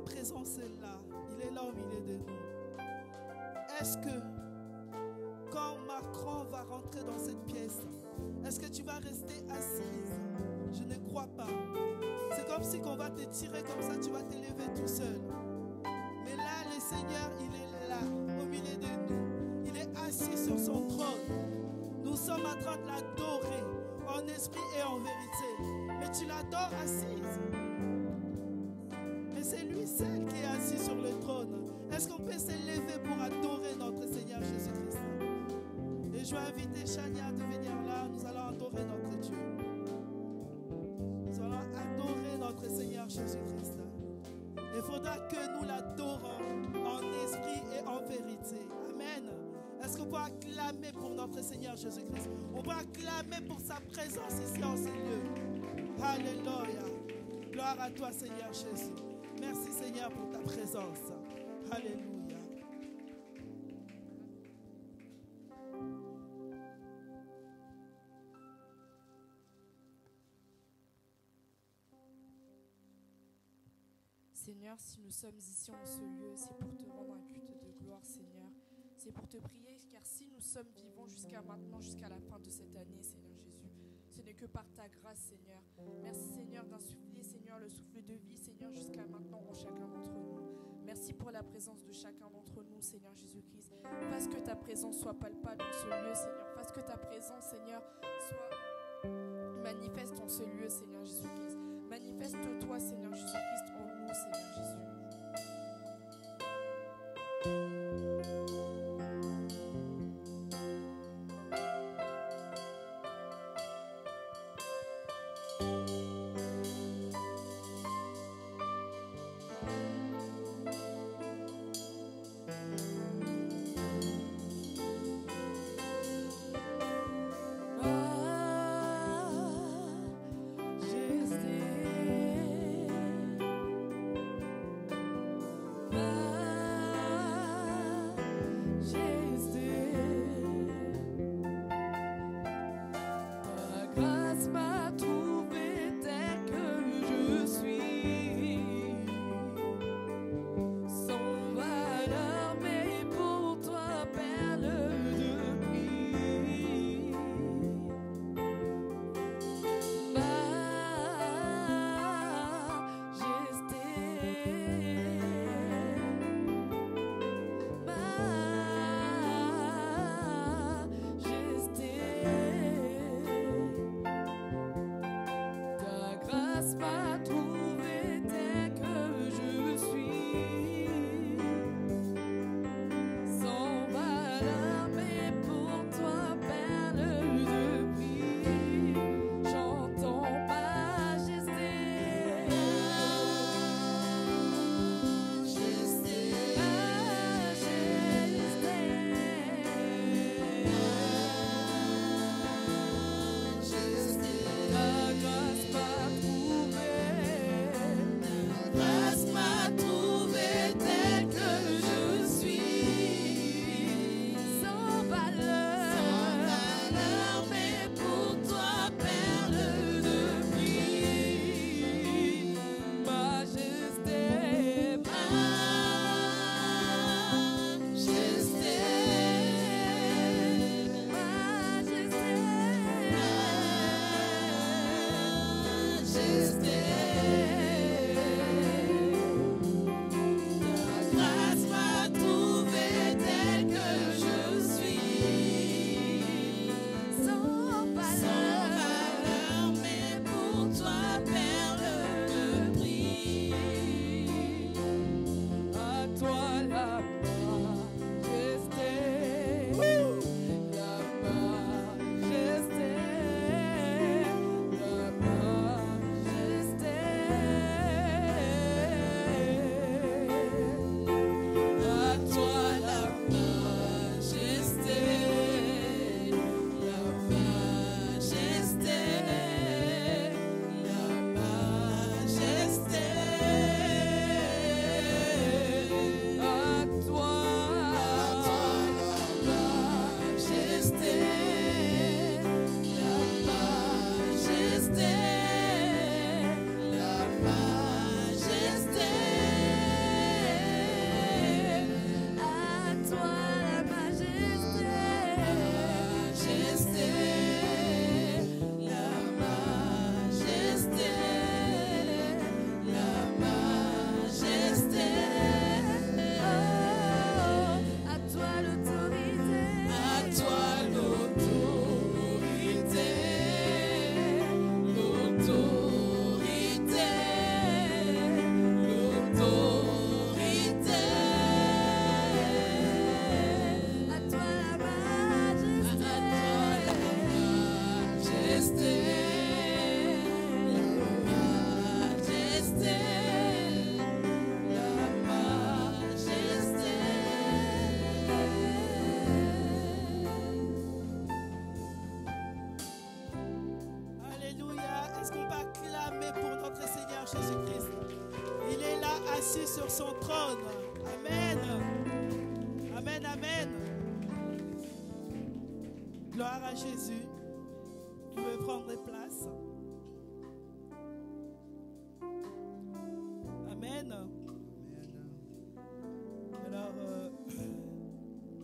présence est là. Il est là au milieu de nous. Est-ce que quand Macron va rentrer dans cette pièce, est-ce que tu vas rester assise? Je ne crois pas. C'est comme si on va te tirer comme ça, tu vas t'élever tout seul. Mais là, le Seigneur, il est là, au milieu de nous. Il est assis sur son trône. Nous sommes en train de l'adorer, en esprit et en vérité. Mais tu l'adores assise. Mais c'est lui seul qui est assis sur le trône. Est-ce qu'on peut s'élever pour adorer notre Seigneur Jésus-Christ? Et je vais inviter Chania de venir là. Nous allons adorer notre Dieu. Nous allons adorer notre Seigneur Jésus-Christ. Il faudra que nous l'adorons en esprit et en vérité. Amen. Est-ce qu'on peut acclamer pour notre Seigneur Jésus-Christ? On peut acclamer pour sa présence ici en ces lieux. Alléluia. Gloire à toi, Seigneur Jésus. Merci, Seigneur, pour ta présence. Alléluia. Seigneur, si nous sommes ici en ce lieu, c'est pour te rendre un culte de gloire, Seigneur. C'est pour te prier, car si nous sommes vivants jusqu'à maintenant, jusqu'à la fin de cette année, Seigneur Jésus, ce n'est que par ta grâce, Seigneur. Merci, Seigneur, d'insuffler, Seigneur, le souffle de vie, Seigneur, jusqu'à maintenant en chacun d'entre nous. Merci pour la présence de chacun d'entre nous, Seigneur Jésus-Christ. Fasse que ta présence soit palpable dans ce lieu, Seigneur. Fasse que ta présence, Seigneur, soit manifeste en ce lieu, Seigneur Jésus-Christ. Manifeste-toi, Seigneur Jésus-Christ, en nous, Seigneur Jésus. assis sur son trône. Amen. Amen, amen. Gloire à Jésus. Vous pouvez prendre place. Amen. Alors,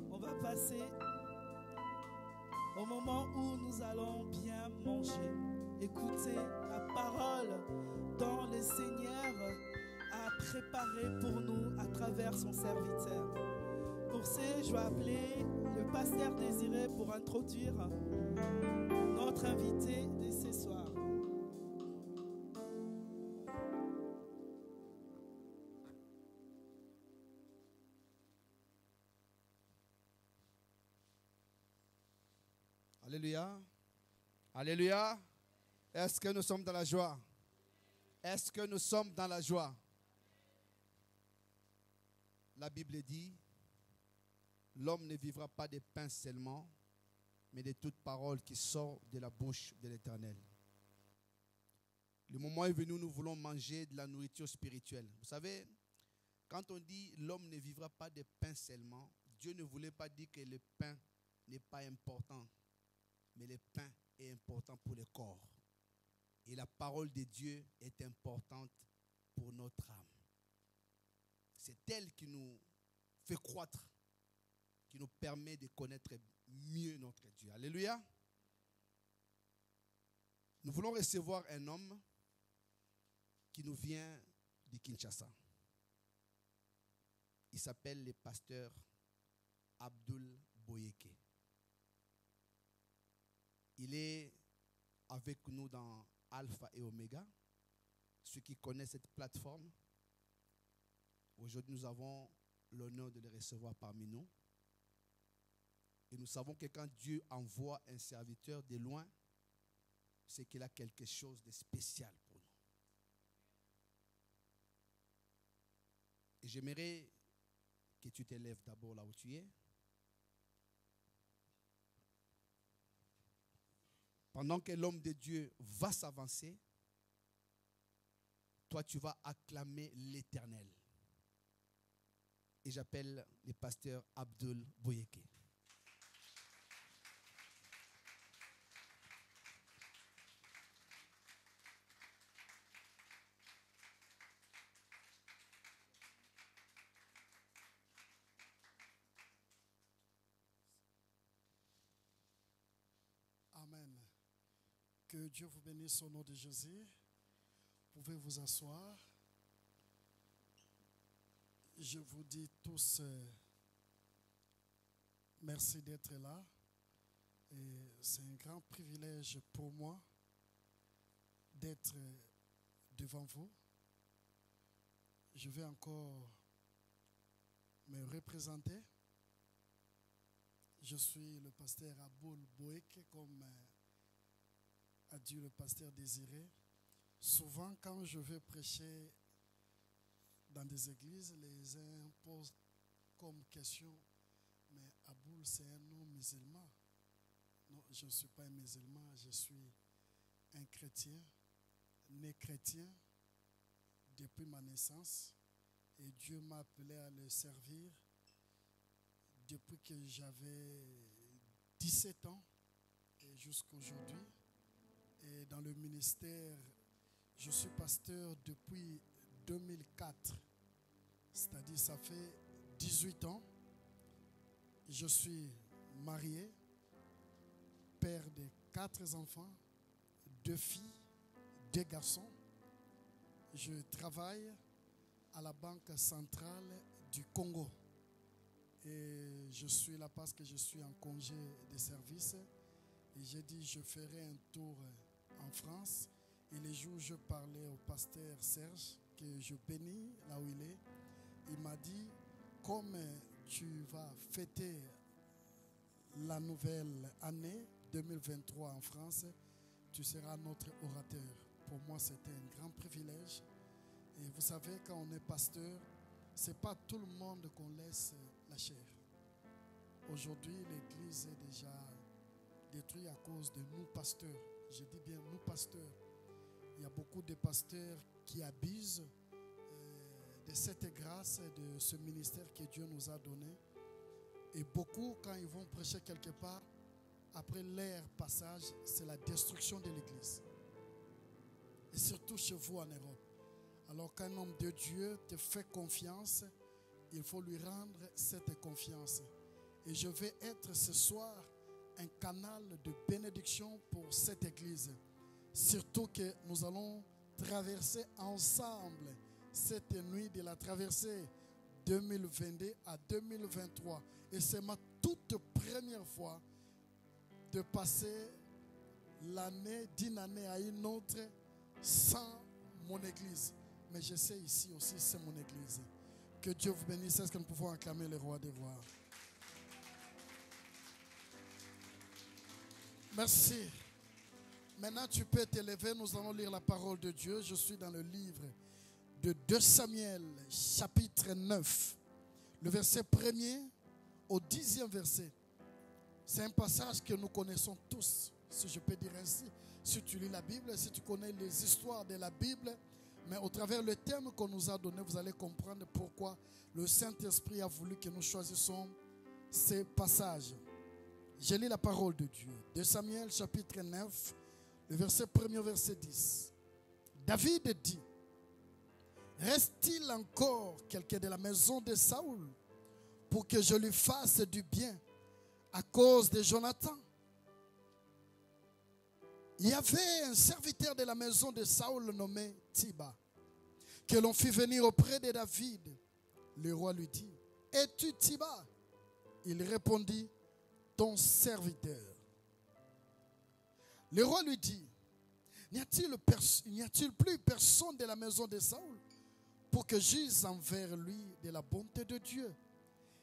on va passer au moment où nous allons bien manger. Écouter la parole dont le Seigneur a préparé pour nous à travers son serviteur. Pour ce, je vais appeler le pasteur Désiré pour introduire notre invité de ce soir. Alléluia. Alléluia. Est-ce que nous sommes dans la joie? Est-ce que nous sommes dans la joie? La Bible dit, l'homme ne vivra pas de pain seulement, mais de toute parole qui sort de la bouche de l'Éternel. Le moment est venu où nous voulons manger de la nourriture spirituelle. Vous savez, quand on dit l'homme ne vivra pas de pain seulement, Dieu ne voulait pas dire que le pain n'est pas important, mais le pain est important pour le corps. Et la parole de Dieu est importante pour notre âme. C'est elle qui nous fait croître, qui nous permet de connaître mieux notre Dieu. Alléluia. Nous voulons recevoir un homme qui nous vient de Kinshasa. Il s'appelle le pasteur Abdul Boyeke. Il est avec nous dans Alpha et Omega. Ceux qui connaissent cette plateforme, aujourd'hui nous avons l'honneur de le recevoir parmi nous. Et nous savons que quand Dieu envoie un serviteur de loin, c'est qu'il a quelque chose de spécial pour nous. Et j'aimerais que tu t'élèves d'abord là où tu es. Pendant que l'homme de Dieu va s'avancer, toi tu vas acclamer l'Éternel. Et j'appelle le pasteur Abdul Boyeke. Amen. Que Dieu vous bénisse au nom de Jésus. Vous pouvez vous asseoir. Je vous dis tous merci d'être là. Et c'est un grand privilège pour moi d'être devant vous. Je vais encore me représenter. Je suis le pasteur Abdul Boyeke, comme a dit le pasteur Désiré. Souvent, quand je vais prêcher dans des églises, les uns posent comme question, mais Abdul, c'est un nom musulman. Non, je ne suis pas un musulman, je suis un chrétien, né chrétien depuis ma naissance. Et Dieu m'a appelé à le servir depuis que j'avais 17 ans et jusqu'à aujourd'hui. Et dans le ministère, je suis pasteur depuis 2004. C'est-à-dire ça fait 18 ans. Je suis marié, père de 4 enfants, 2 filles, 2 garçons. Je travaille à la Banque centrale du Congo. Et je suis là parce que je suis en congé de service. Et j'ai dit je ferai un tour en France. Et les jours où je parlais au pasteur Serge, que je bénis là où il est, il m'a dit, comme tu vas fêter la nouvelle année 2023 en France, tu seras notre orateur. Pour moi, c'était un grand privilège. Et vous savez, quand on est pasteur, ce n'est pas tout le monde qu'on laisse la chair. Aujourd'hui, l'église est déjà détruite à cause de nous pasteurs. Je dis bien nous pasteurs. Il y a beaucoup de pasteurs qui abusent des de cette grâce et de ce ministère que Dieu nous a donné. Et beaucoup, quand ils vont prêcher quelque part, après leur passage, c'est la destruction de l'église. Et surtout chez vous en Europe. Alors qu'un homme de Dieu te fait confiance, il faut lui rendre cette confiance. Et je vais être ce soir un canal de bénédiction pour cette église. Surtout que nous allons traverser ensemble cette nuit de la traversée 2022 à 2023. Et c'est ma toute première fois de passer l'année d'une année à une autre sans mon église. Mais je sais ici aussi, c'est mon église. Que Dieu vous bénisse. Est-ce que nous pouvons acclamer le roi des rois? Merci. Maintenant, tu peux t'élever. Nous allons lire la parole de Dieu. Je suis dans le livre de 2 Samuel, chapitre 9. Le verset 1er au 10e verset. C'est un passage que nous connaissons tous, si je peux dire ainsi. Si tu lis la Bible, si tu connais les histoires de la Bible, mais au travers le thème qu'on nous a donné, vous allez comprendre pourquoi le Saint-Esprit a voulu que nous choisissions ces passages. Je lis la parole de Dieu. 2 Samuel chapitre 9, le verset 1er au verset 10. David dit: reste-t-il encore quelqu'un de la maison de Saoul pour que je lui fasse du bien à cause de Jonathan? Il y avait un serviteur de la maison de Saoul nommé Tiba, que l'on fit venir auprès de David. Le roi lui dit: es-tu Tiba? Il répondit: ton serviteur. Le roi lui dit: n'y a-t-il plus personne de la maison de Saoul pour que j'use envers lui de la bonté de Dieu?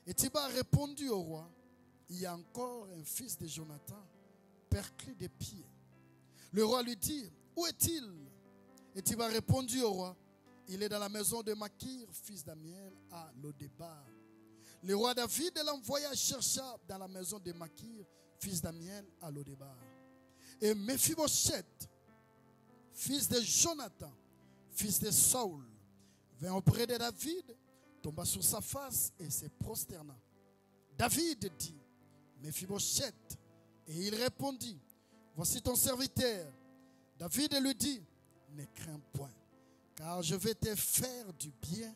Et Tiba répondit au roi: il y a encore un fils de Jonathan, perclus des pieds. Le roi lui dit: où est-il? Et Tiba répondit au roi: il est dans la maison de Makir, fils d'Amiel, à Lodébar. Le roi David l'envoya chercher dans la maison de Makir, fils d'Amiel, à Lodébar. Et Mephibosheth, fils de Jonathan, fils de Saoul, vint auprès de David, tomba sur sa face et se prosterna. David dit: Mephibosheth. Et il répondit: voici ton serviteur. David lui dit: ne crains point, car je vais te faire du bien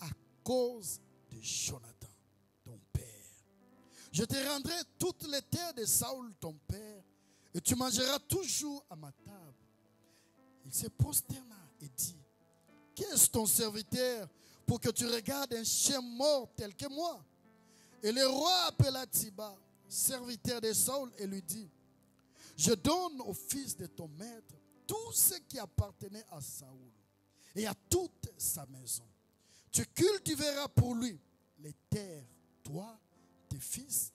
à cause de Jonathan, ton père. Je te rendrai toutes les terres de Saoul, ton père, et tu mangeras toujours à ma table. Il se prosterna et dit: qu'est-ce ton serviteur pour que tu regardes un chien mort tel que moi? Et le roi appela Tiba, serviteur de Saoul, et lui dit: je donne au fils de ton maître tout ce qui appartenait à Saoul et à toute sa maison. Tu cultiveras pour lui les terres, toi, tes fils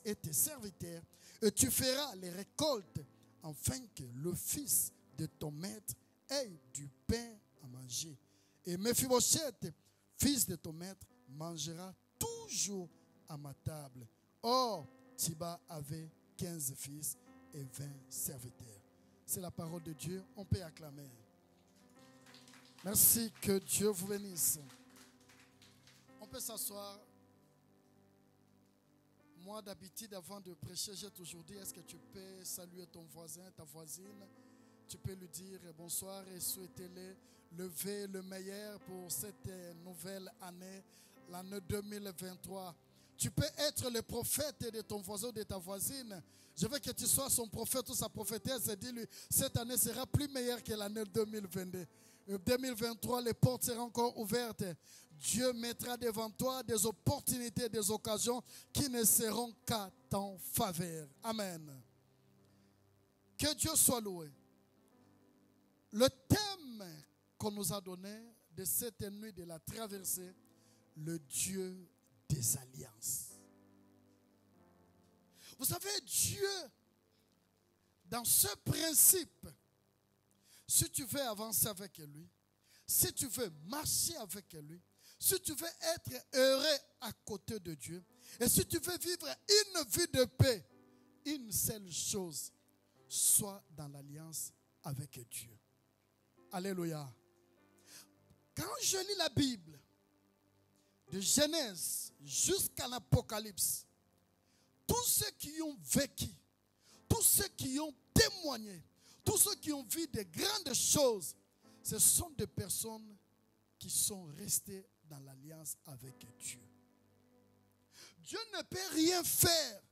et tes serviteurs, et tu feras les récoltes, afin que le fils de ton maître ait du pain à manger. Et Mephibosheth, fils de ton maître, mangera toujours à ma table. Or, Tiba avait 15 fils et 20 serviteurs. C'est la parole de Dieu. On peut acclamer. Merci, que Dieu vous bénisse. On peut s'asseoir. Moi, d'habitude, avant de prêcher, j'ai toujours dit: est-ce que tu peux saluer ton voisin, ta voisine? Tu peux lui dire bonsoir et souhaiter-le le vœu le meilleur pour cette nouvelle année, l'année 2023. Tu peux être le prophète de ton voisin ou de ta voisine. Je veux que tu sois son prophète ou sa prophétesse et dis-lui: cette année sera plus meilleure que l'année 2022. 2023, les portes seront encore ouvertes. Dieu mettra devant toi des opportunités, des occasions qui ne seront qu'à ton faveur. Amen. Que Dieu soit loué. Le thème qu'on nous a donné de cette nuit de la traversée: le Dieu des alliances. Vous savez, Dieu, dans ce principe, si tu veux avancer avec lui, si tu veux marcher avec lui, si tu veux être heureux à côté de Dieu, et si tu veux vivre une vie de paix, une seule chose: sois dans l'alliance avec Dieu. Alléluia. Quand je lis la Bible, de Genèse jusqu'à l'Apocalypse, tous ceux qui ont vécu, tous ceux qui ont témoigné, tous ceux qui ont vu de grandes choses, ce sont des personnes qui sont restées dans l'alliance avec Dieu. Dieu ne peut rien faire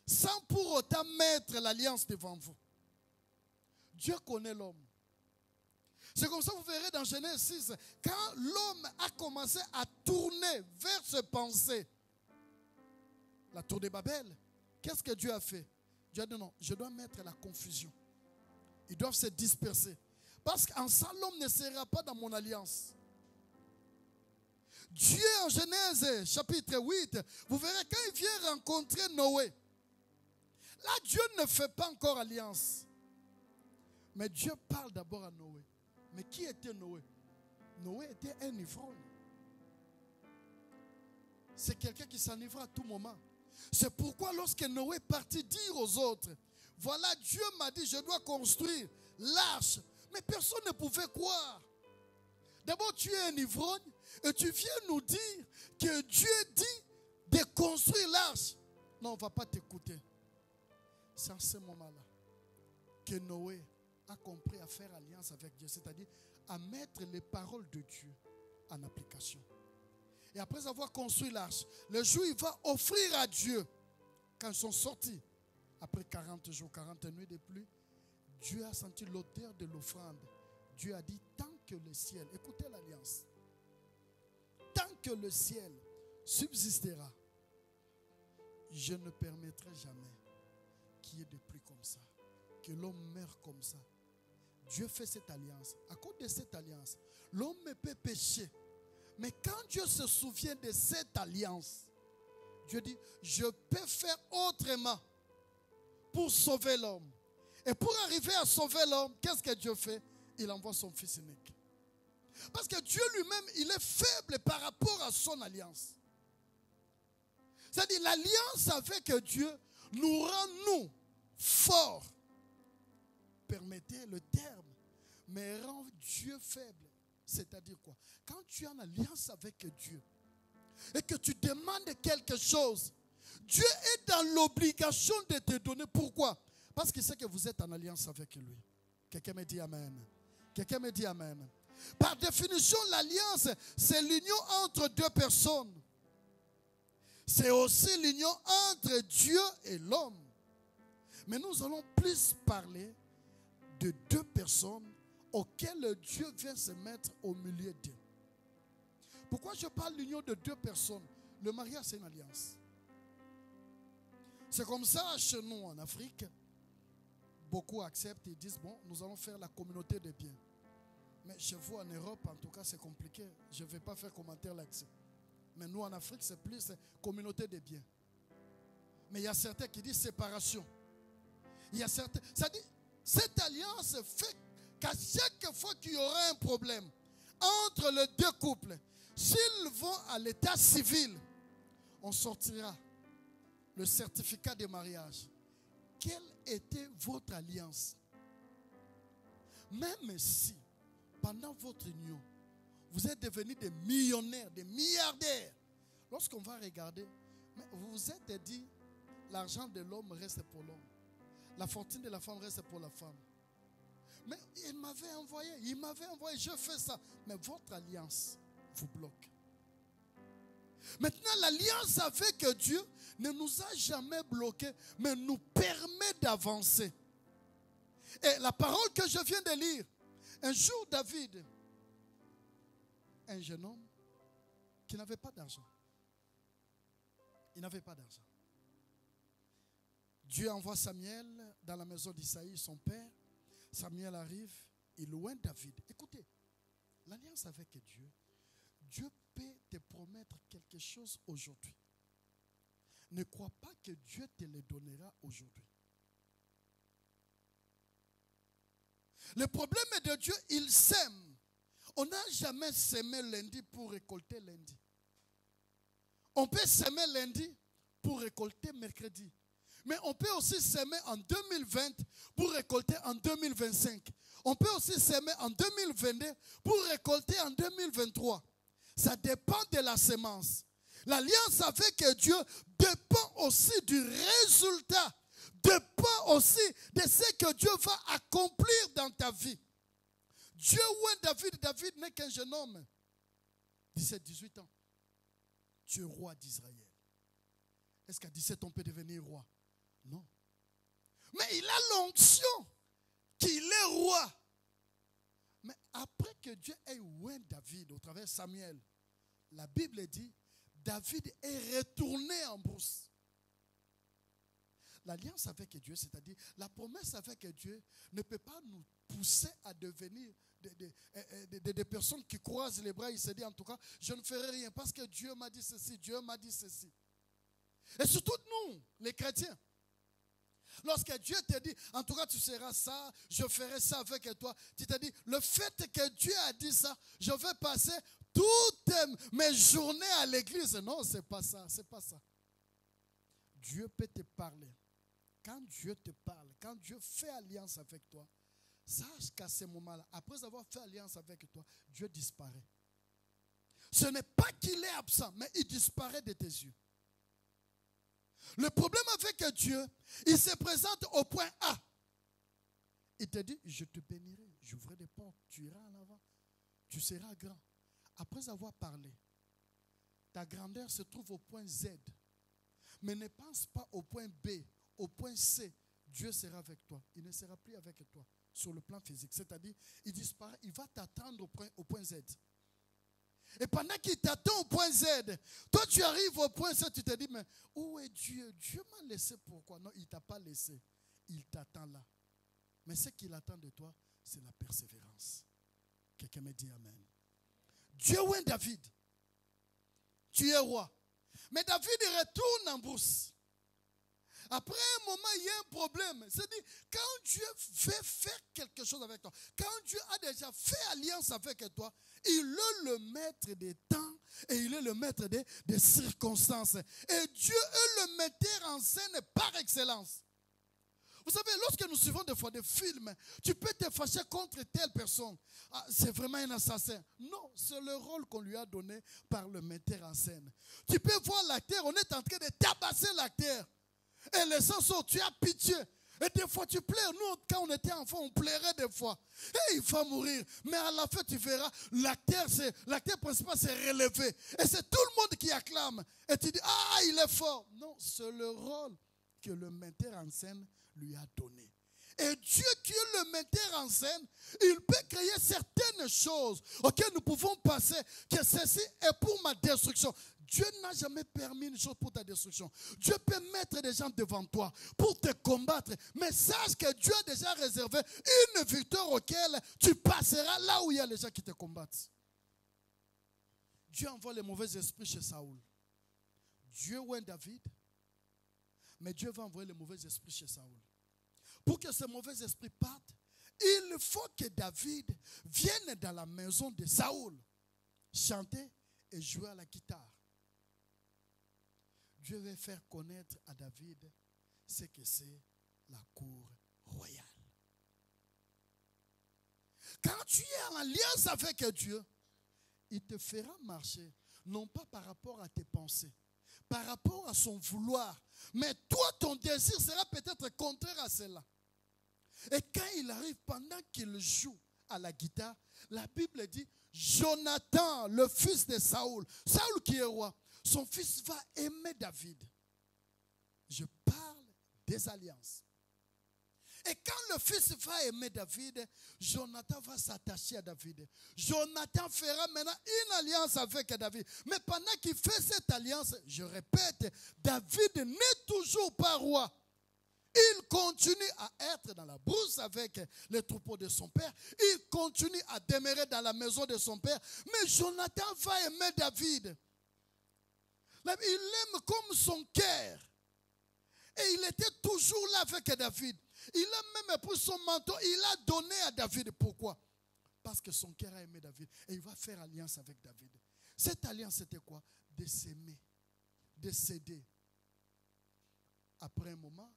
sans pour autant mettre l'alliance devant vous. Dieu connaît l'homme. C'est comme ça que vous verrez dans Genèse 6, quand l'homme a commencé à tourner vers ses pensées, la tour de Babel, qu'est-ce que Dieu a fait? Dieu a dit non, je dois mettre la confusion. Ils doivent se disperser. Parce qu'en ça, l'homme ne sera pas dans mon alliance. Dieu en Genèse chapitre 8, vous verrez quand il vient rencontrer Noé, là Dieu ne fait pas encore alliance. Mais Dieu parle d'abord à Noé. Mais qui était Noé? Noé était un ivrogne. C'est quelqu'un qui s'enivre à tout moment. C'est pourquoi lorsque Noé partit dire aux autres, voilà, Dieu m'a dit, je dois construire l'arche. Mais personne ne pouvait croire. D'abord, tu es un ivrogne et tu viens nous dire que Dieu dit de construire l'arche. Non, on ne va pas t'écouter. C'est en ce moment-là que Noé a compris à faire alliance avec Dieu, c'est-à-dire à mettre les paroles de Dieu en application. Et après avoir construit l'arche, le jour où il va offrir à Dieu, quand ils sont sortis, après 40 jours, 40 nuits de pluie, Dieu a senti l'odeur de l'offrande. Dieu a dit, tant que le ciel, écoutez l'alliance, tant que le ciel subsistera, je ne permettrai jamais qu'il y ait de pluie comme ça, que l'homme meure comme ça. Dieu fait cette alliance. À cause de cette alliance, l'homme peut pécher. Mais quand Dieu se souvient de cette alliance, Dieu dit, je peux faire autrement pour sauver l'homme. Et pour arriver à sauver l'homme, qu'est-ce que Dieu fait? Il envoie son fils unique. Parce que Dieu lui-même, il est faible par rapport à son alliance. C'est-à-dire, l'alliance avec Dieu nous rend, nous, forts. Permettez le terme, mais rend Dieu faible. C'est-à-dire quoi? Quand tu es en alliance avec Dieu et que tu demandes quelque chose, Dieu est dans l'obligation de te donner. Pourquoi? Parce qu'il sait que vous êtes en alliance avec lui. Quelqu'un me dit amen. Quelqu'un me dit amen. Par définition, l'alliance, c'est l'union entre deux personnes. C'est aussi l'union entre Dieu et l'homme. Mais nous allons plus parler de deux personnes auxquelles Dieu vient se mettre au milieu d'eux. Pourquoi je parle de l'union de deux personnes? Le mariage, c'est une alliance. C'est comme ça chez nous en Afrique. Beaucoup acceptent et disent, bon, nous allons faire la communauté de biens. Mais chez vous en Europe, en tout cas, c'est compliqué. Je ne vais pas faire commentaire là-dessus. Mais nous en Afrique, c'est plus communauté de biens. Mais il y a certains qui disent séparation. Il y a certains, ça dit, cette alliance fait qu'à chaque fois qu'il y aura un problème entre les deux couples, s'ils vont à l'état civil, on sortira le certificat de mariage. Quelle était votre alliance? Même si, pendant votre union, vous êtes devenus des millionnaires, des milliardaires, lorsqu'on va regarder, mais vous vous êtes dit, l'argent de l'homme reste pour l'homme. La fortune de la femme reste pour la femme. Mais il m'avait envoyé, je fais ça. Mais votre alliance vous bloque. Maintenant, l'alliance avec Dieu ne nous a jamais bloqués, mais nous permet d'avancer. Et la parole que je viens de lire, un jour David, un jeune homme qui n'avait pas d'argent. Il n'avait pas d'argent. Dieu envoie Samuel dans la maison d'Isaïe, son père. Samuel arrive, il loin David. Écoutez, l'alliance avec Dieu, Dieu peut te promettre quelque chose aujourd'hui. Ne crois pas que Dieu te le donnera aujourd'hui. Le problème de Dieu, il sème. On n'a jamais semé lundi pour récolter lundi. On peut semer lundi pour récolter mercredi. Mais on peut aussi s'aimer en 2020 pour récolter en 2025. On peut aussi s'aimer en 2022 pour récolter en 2023. Ça dépend de la semence. L'alliance avec Dieu dépend aussi du résultat, dépend aussi de ce que Dieu va accomplir dans ta vie. Dieu oint David. David n'est qu'un jeune homme, 17-18 ans. Dieu roi d'Israël. Est-ce qu'à 17 on peut devenir roi? Non. Mais il a l'onction qu'il est roi. Mais après que Dieu ait oint David au travers de Samuel, la Bible dit, David est retourné en brousse. L'alliance avec Dieu, c'est-à-dire la promesse avec Dieu, ne peut pas nous pousser à devenir des personnes qui croisent les bras et se disent en tout cas, je ne ferai rien parce que Dieu m'a dit ceci, Dieu m'a dit ceci. Et surtout nous, les chrétiens. Lorsque Dieu te dit, en tout cas tu seras ça, je ferai ça avec toi, tu te dis, le fait que Dieu a dit ça, je vais passer toutes mes journées à l'église. Non, c'est pas ça, c'est pas ça. Dieu peut te parler. Quand Dieu te parle, quand Dieu fait alliance avec toi, sache qu'à ce moment-là, après avoir fait alliance avec toi, Dieu disparaît. Ce n'est pas qu'il est absent, mais il disparaît de tes yeux. Le problème avec Dieu, il se présente au point A. Il te dit, je te bénirai, j'ouvrirai des portes, tu iras en avant, tu seras grand. Après avoir parlé, ta grandeur se trouve au point Z. Mais ne pense pas au point B, au point C. Dieu sera avec toi. Il ne sera plus avec toi sur le plan physique. C'est-à-dire, il disparaît, il va t'attendre au point Z. Et pendant qu'il t'attend au point Z, toi tu arrives au point Z, tu te dis, mais où est Dieu? Dieu m'a laissé pourquoi? Non, il ne t'a pas laissé. Il t'attend là. Mais ce qu'il attend de toi, c'est la persévérance. Quelqu'un me dit amen. Dieu oint David. Tu es roi. Mais David il retourne en brousse. Après un moment, il y a un problème. C'est-à-dire, quand Dieu veut faire quelque chose avec toi, quand Dieu a déjà fait alliance avec toi, il est le maître des temps et il est le maître des circonstances. Et Dieu est le metteur en scène par excellence. Vous savez, lorsque nous suivons des fois des films, tu peux te fâcher contre telle personne. Ah, c'est vraiment un assassin. Non, c'est le rôle qu'on lui a donné par le metteur en scène. Tu peux voir l'acteur, on est en train de tabasser l'acteur. Et les sang sort, tu as pitié. Et des fois tu pleures. Nous, quand on était enfant, on pleurait des fois. Et il va mourir. Mais à la fin, tu verras, l'acteur principal s'est relevé. Et c'est tout le monde qui acclame. Et tu dis, ah, il est fort. Non, c'est le rôle que le metteur en scène lui a donné. Et Dieu qui est le metteur en scène, il peut créer certaines choses auxquelles nous pouvons passer, que ceci est pour ma destruction. Dieu n'a jamais permis une chose pour ta destruction. Dieu peut mettre des gens devant toi pour te combattre. Mais sache que Dieu a déjà réservé une victoire auquel tu passeras là où il y a les gens qui te combattent. Dieu envoie les mauvais esprits chez Saoul. Dieu oint David, mais Dieu va envoyer les mauvais esprits chez Saoul. Pour que ces mauvais esprits partent, il faut que David vienne dans la maison de Saoul, chanter et jouer à la guitare. Dieu veut faire connaître à David ce que c'est la cour royale. Quand tu es en alliance avec Dieu, il te fera marcher, non pas par rapport à tes pensées, par rapport à son vouloir. Mais toi, ton désir sera peut-être contraire à cela. Et quand il arrive, pendant qu'il joue à la guitare, la Bible dit, Jonathan, le fils de Saoul, Saoul qui est roi, son fils va aimer David. Je parle des alliances. Et quand le fils va aimer David, Jonathan va s'attacher à David. Jonathan fera maintenant une alliance avec David. Mais pendant qu'il fait cette alliance, je répète, David n'est toujours pas roi. Il continue à être dans la brousse avec les troupeaux de son père. Il continue à demeurer dans la maison de son père. Mais Jonathan va aimer David. Il l'aime comme son cœur. Et il était toujours là avec David. Il a même pris son manteau, il a donné à David. Pourquoi? Parce que son cœur a aimé David. Et il va faire alliance avec David. Cette alliance, c'était quoi? De s'aimer, de s'aider. après un moment,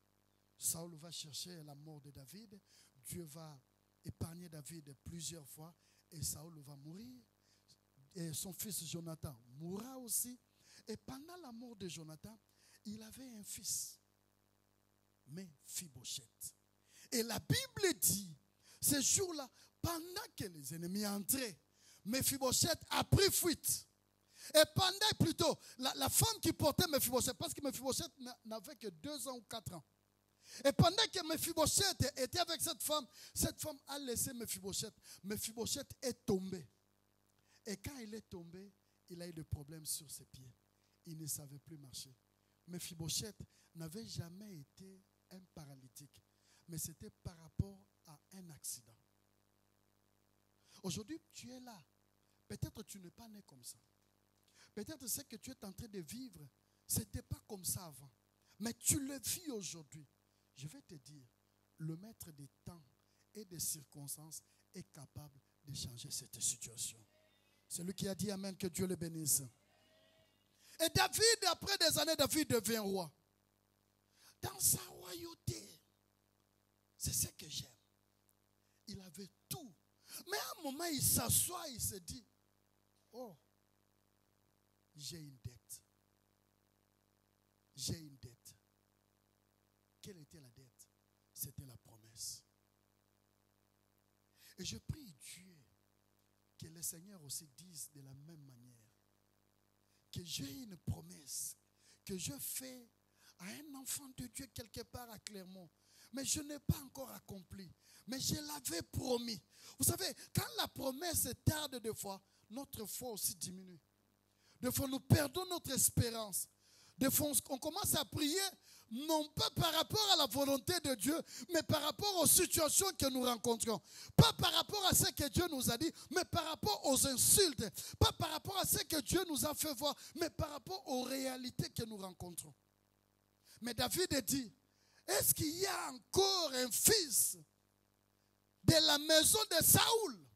Saül va chercher la mort de David. Dieu va épargner David plusieurs fois et Saül va mourir. Et son fils Jonathan mourra aussi. Et pendant la mort de Jonathan, il avait un fils, Mephibosheth. Et la Bible dit, ce jour-là, pendant que les ennemis entraient, Mephibosheth a pris fuite. Et pendant plutôt, la femme qui portait Mephibosheth, parce que Mephibosheth n'avait que 2 ans ou 4 ans. Et pendant que Mephibosheth était avec cette femme a laissé Mephibosheth. Mephibosheth est tombé. Et quand il est tombé, il a eu des problèmes sur ses pieds. Il ne savait plus marcher. Mephibosheth n'avait jamais été un paralytique, mais c'était par rapport à un accident. Aujourd'hui, tu es là. Peut-être tu n'es pas né comme ça. Peut-être ce que tu es en train de vivre, ce n'était pas comme ça avant. Mais tu le vis aujourd'hui. Je vais te dire, le maître des temps et des circonstances est capable de changer cette situation. Celui qui a dit Amen, que Dieu le bénisse. Et David, après des années, David devient roi. Dans sa royauté, c'est ce que j'aime. Il avait tout. Mais à un moment, il s'assoit, il se dit, oh, j'ai une dette. J'ai une dette. Quelle était la dette? C'était la promesse. Et je prie Dieu que le Seigneur aussi dise de la même manière que j'ai une promesse que je fais à un enfant de Dieu quelque part à Clermont. Mais je n'ai pas encore accompli. Mais je l'avais promis. Vous savez, quand la promesse tarde des fois, notre foi aussi diminue. Des fois, nous perdons notre espérance. Des fois, on commence à prier, non pas par rapport à la volonté de Dieu, mais par rapport aux situations que nous rencontrons. Pas par rapport à ce que Dieu nous a dit, mais par rapport aux insultes. Pas par rapport à ce que Dieu nous a fait voir, mais par rapport aux réalités que nous rencontrons. Mais David dit, est-ce qu'il y a encore un fils de la maison de Saül?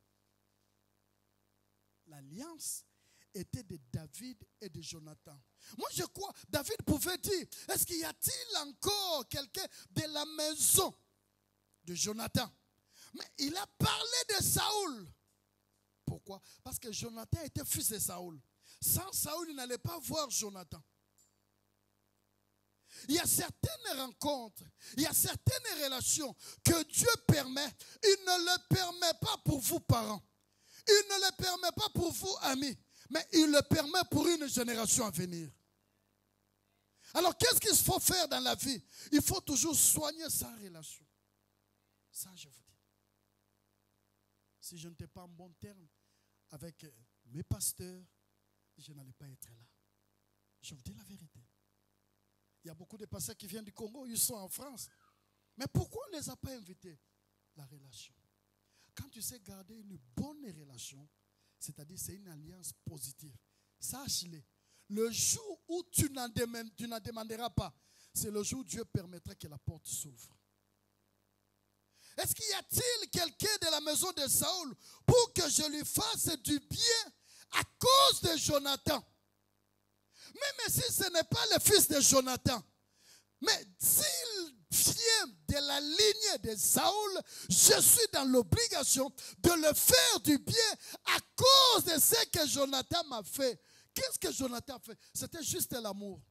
L'alliance était de David et de Jonathan. Moi je crois, David pouvait dire, est-ce qu'il y a-t-il encore quelqu'un de la maison de Jonathan? Mais il a parlé de Saül. Pourquoi? Parce que Jonathan était fils de Saül. Sans Saül, il n'allait pas voir Jonathan. Il y a certaines rencontres, il y a certaines relations que Dieu permet. Il ne le permet pas pour vous parents. Il ne le permet pas pour vous amis. Mais il le permet pour une génération à venir. Alors qu'est-ce qu'il faut faire dans la vie? Il faut toujours soigner sa relation. Ça je vous dis. Si je n'étais pas en bon terme avec mes pasteurs, je n'allais pas être là. Je vous dis la vérité. Il y a beaucoup de pasteurs qui viennent du Congo, ils sont en France. Mais pourquoi on ne les a pas invités? La relation. Quand tu sais garder une bonne relation, c'est-à-dire c'est une alliance positive, sache-le. Le jour où tu n'en demanderas pas, c'est le jour où Dieu permettra que la porte s'ouvre. Est-ce qu'il y a-t-il quelqu'un de la maison de Saül pour que je lui fasse du bien à cause de Jonathan? Même si ce n'est pas le fils de Jonathan, mais s'il vient de la lignée de Saül, je suis dans l'obligation de le faire du bien à cause de ce que Jonathan m'a fait. Qu'est-ce que Jonathan a fait? C'était juste l'amour.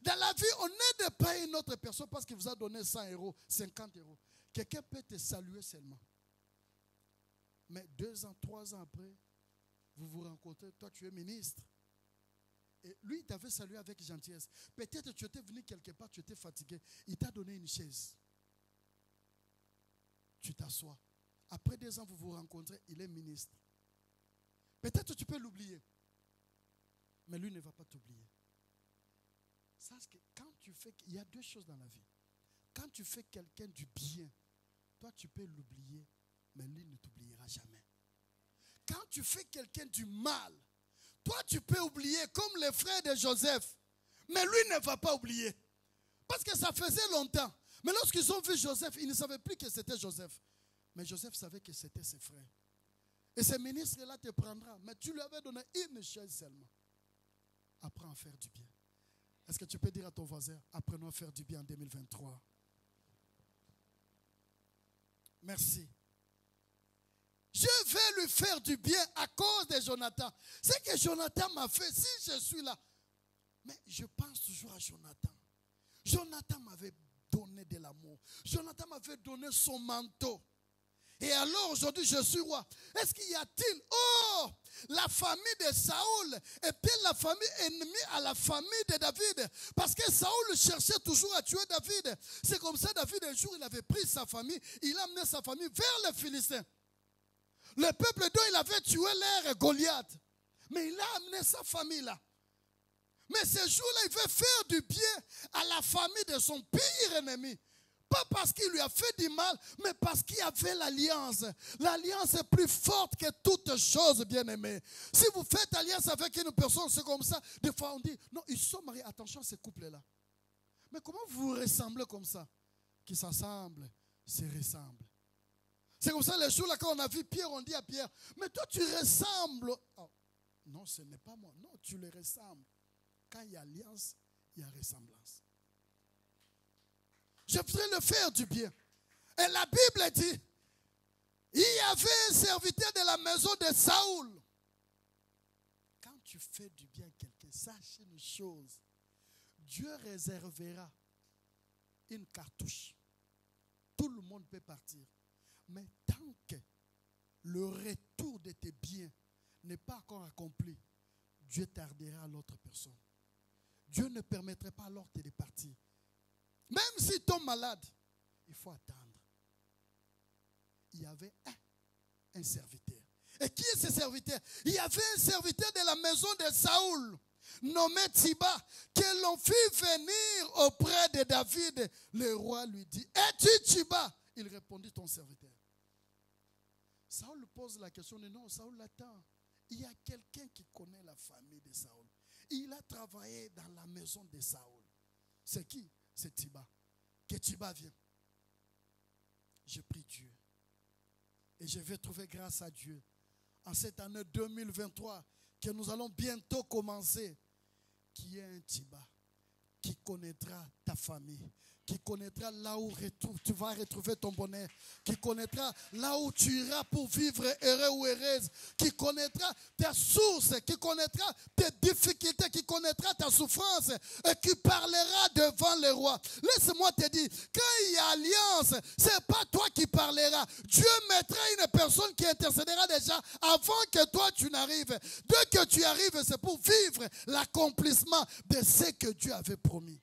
Dans la vie, on n'aide pas une autre personne parce qu'il vous a donné 100 euros, 50 euros. Quelqu'un peut te saluer seulement. Mais 2 ans, 3 ans après, vous vous rencontrez, toi tu es ministre. Et lui, il t'avait salué avec gentillesse. Peut-être que tu étais venu quelque part, tu étais fatigué. Il t'a donné une chaise. Tu t'assois. Après 2 ans, vous vous rencontrez, il est ministre. Peut-être que tu peux l'oublier. Mais lui ne va pas t'oublier. Sache que quand tu fais, il y a 2 choses dans la vie. Quand tu fais quelqu'un du bien, toi tu peux l'oublier, mais lui ne t'oubliera jamais. Quand tu fais quelqu'un du mal, toi tu peux oublier comme les frères de Joseph, mais lui ne va pas oublier. Parce que ça faisait longtemps. Mais lorsqu'ils ont vu Joseph, ils ne savaient plus que c'était Joseph. Mais Joseph savait que c'était ses frères. Et ce ministre-là te prendra, mais tu lui avais donné une chaise seulement. Apprends à faire du bien. Est-ce que tu peux dire à ton voisin, apprenons à faire du bien en 2023? Merci. Je vais lui faire du bien à cause de Jonathan. Ce que Jonathan m'a fait, si je suis là. Mais je pense toujours à Jonathan. Jonathan m'avait donné de l'amour. Jonathan m'avait donné son manteau. Et alors aujourd'hui je suis roi. Est-ce qu'il y a-t-il, la famille de Saoul était la famille ennemie à la famille de David? Parce que Saoul cherchait toujours à tuer David. C'est comme ça David un jour il avait pris sa famille, il a amené sa famille vers les Philistins. Le peuple dont il avait tué l'air Goliath. Mais il a amené sa famille là. Mais ce jour-là, il veut faire du bien à la famille de son pire ennemi. Pas parce qu'il lui a fait du mal, mais parce qu'il y avait l'alliance. L'alliance est plus forte que toute chose, bien-aimés. Si vous faites alliance avec une personne, c'est comme ça. Des fois, on dit, non, ils sont mariés. Attention à ces couples-là. Mais comment vous ressemblez comme ça? Qui s'assemblent, se ressemblent. C'est comme ça, les jours là, quand on a vu Pierre, on dit à Pierre, mais toi, tu ressembles. Oh, non, ce n'est pas moi. Non, tu le ressembles. Quand il y a alliance, il y a ressemblance. Je voudrais le faire du bien. Et la Bible dit, il y avait un serviteur de la maison de Saoul. Quand tu fais du bien à quelqu'un, sache une chose. Dieu réservera une cartouche. Tout le monde peut partir. Mais tant que le retour de tes biens n'est pas encore accompli, Dieu tardera à l'autre personne. Dieu ne permettrait pas alors de partir. Même si tu tombes malade, il faut attendre. Il y avait un serviteur. Et qui est ce serviteur? Il y avait un serviteur de la maison de Saoul, nommé Tsiba, que l'on fit venir auprès de David. Le roi lui dit, es-tu Tsiba? Il répondit, ton serviteur. Saoul pose la question, non, Saoul l'attend. Il y a quelqu'un qui connaît la famille de Saoul. Il a travaillé dans la maison de Saoul. C'est qui? C'est Tsiba. Que Tsiba vienne. Je prie Dieu. Et je vais trouver grâce à Dieu. En cette année 2023, que nous allons bientôt commencer, qu'il y ait un Tsiba qui connaîtra ta famille, qui connaîtra là où tu vas retrouver ton bonheur, qui connaîtra là où tu iras pour vivre heureux ou heureuse, qui connaîtra tes sources, qui connaîtra tes difficultés, qui connaîtra ta souffrance et qui parlera devant le roi. Laisse-moi te dire, quand il y a alliance, ce n'est pas toi qui parleras. Dieu mettra une personne qui intercédera déjà avant que toi tu n'arrives. Dès que tu arrives, c'est pour vivre l'accomplissement de ce que Dieu avait promis.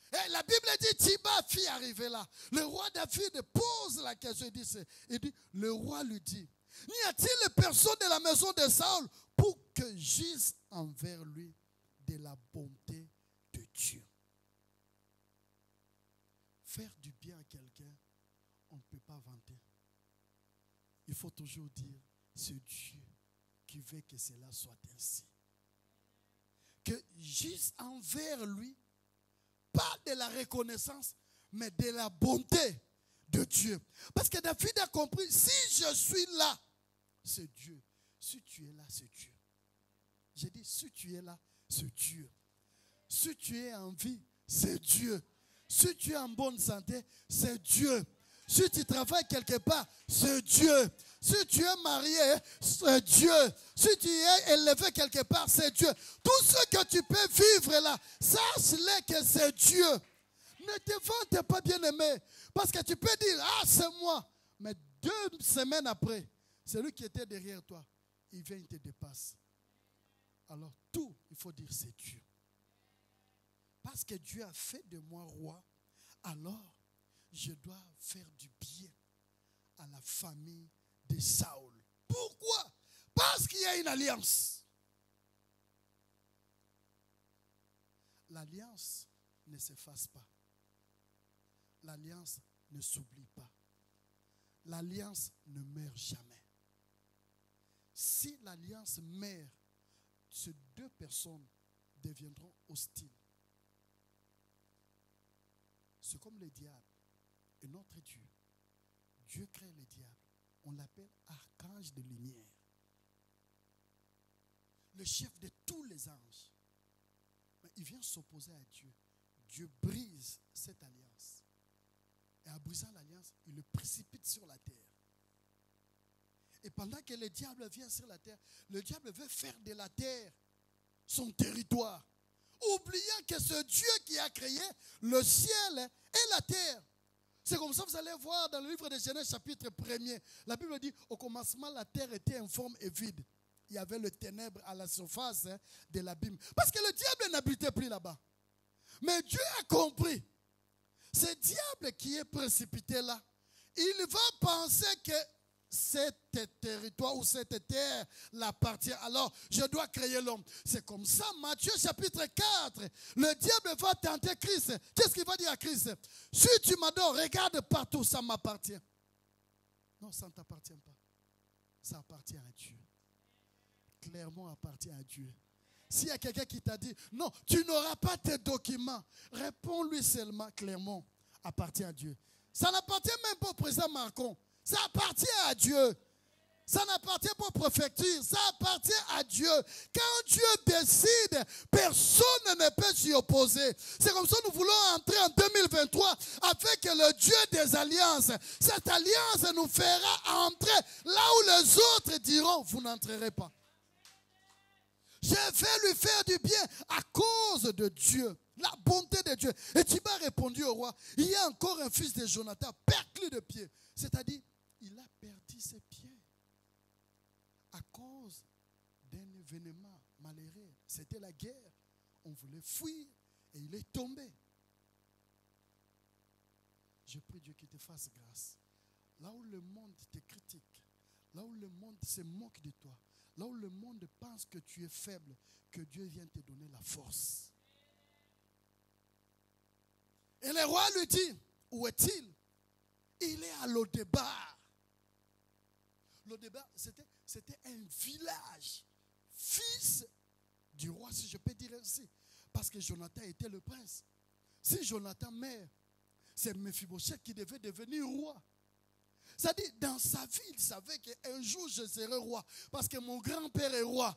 Et la Bible dit, Tsiba fit arriver là. Le roi David pose la question. Il dit, le roi lui dit, n'y a-t-il personne de la maison de Saül pour que j'agisse envers lui de la bonté de Dieu? Faire du bien à quelqu'un, on ne peut pas vanter. Il faut toujours dire, c'est Dieu qui veut que cela soit ainsi. Que j'agisse envers lui, pas de la reconnaissance, mais de la bonté de Dieu. Parce que David a compris, si je suis là, c'est Dieu. Si tu es là, c'est Dieu. J'ai dit, si tu es là, c'est Dieu. Si tu es en vie, c'est Dieu. Si tu es en bonne santé, c'est Dieu. Si tu travailles quelque part, c'est Dieu. Si tu es marié, c'est Dieu. Si tu es élevé quelque part, c'est Dieu. Tout ce que tu peux vivre là, sache-le que c'est Dieu. Ne te vante pas, bien-aimé. Parce que tu peux dire, ah, c'est moi. Mais 2 semaines après, celui qui était derrière toi, il vient, il te dépasse. Alors tout, il faut dire, c'est Dieu. Parce que Dieu a fait de moi roi, alors je dois faire du bien à la famille de Saül. Pourquoi? Parce qu'il y a une alliance. L'alliance ne s'efface pas. L'alliance ne s'oublie pas. L'alliance ne meurt jamais. Si l'alliance meurt, ces 2 personnes deviendront hostiles. C'est comme le diable et notre Dieu. Dieu crée le diable. On l'appelle archange de lumière. Le chef de tous les anges. Mais il vient s'opposer à Dieu. Dieu brise cette alliance. Et en brisant l'alliance, il le précipite sur la terre. Et pendant que le diable vient sur la terre, le diable veut faire de la terre son territoire, oubliant que c'est Dieu qui a créé le ciel et la terre. C'est comme ça que vous allez voir dans le livre de Genèse chapitre 1er. La Bible dit, au commencement, la terre était informe et vide. Il y avait le ténèbre à la surface de l'abîme. Parce que le diable n'habitait plus là-bas. Mais Dieu a compris. Ce diable qui est précipité là, il va penser que cet territoire ou cette terre l'appartient. Alors, je dois créer l'homme. C'est comme ça, Matthieu chapitre 4. Le diable va tenter Christ. Qu'est-ce qu'il va dire à Christ? Si tu m'adores, regarde partout, ça m'appartient. Non, ça ne t'appartient pas. Ça appartient à Dieu. Clairement appartient à Dieu. S'il y a quelqu'un qui t'a dit, non, tu n'auras pas tes documents, réponds-lui seulement, clairement, appartient à Dieu. Ça n'appartient même pas au président Macron. Ça appartient à Dieu. Ça n'appartient pas aux préfectures. Ça appartient à Dieu. Quand Dieu décide, personne ne peut s'y opposer. C'est comme ça que nous voulons entrer en 2023 avec le Dieu des alliances. Cette alliance nous fera entrer là où les autres diront, vous n'entrerez pas. Je vais lui faire du bien à cause de Dieu. La bonté de Dieu. Et Thibaut a répondu au roi, il y a encore un fils de Jonathan perclus de pieds. C'est-à-dire, il a perdu ses pieds à cause d'un événement malheureux. C'était la guerre. On voulait fuir et il est tombé. Je prie Dieu qu'il te fasse grâce. Là où le monde te critique, là où le monde se moque de toi, là où le monde pense que tu es faible, que Dieu vienne te donner la force. Et le roi lui dit, où est-il? Il est à Lo-Débar. Lo-Débar, c'était un village, fils du roi, si je peux dire ainsi. Parce que Jonathan était le prince. Si Jonathan meurt, c'est Mephibosheth qui devait devenir roi. C'est-à-dire, dans sa vie, il savait qu'un jour je serai roi. Parce que mon grand-père est roi.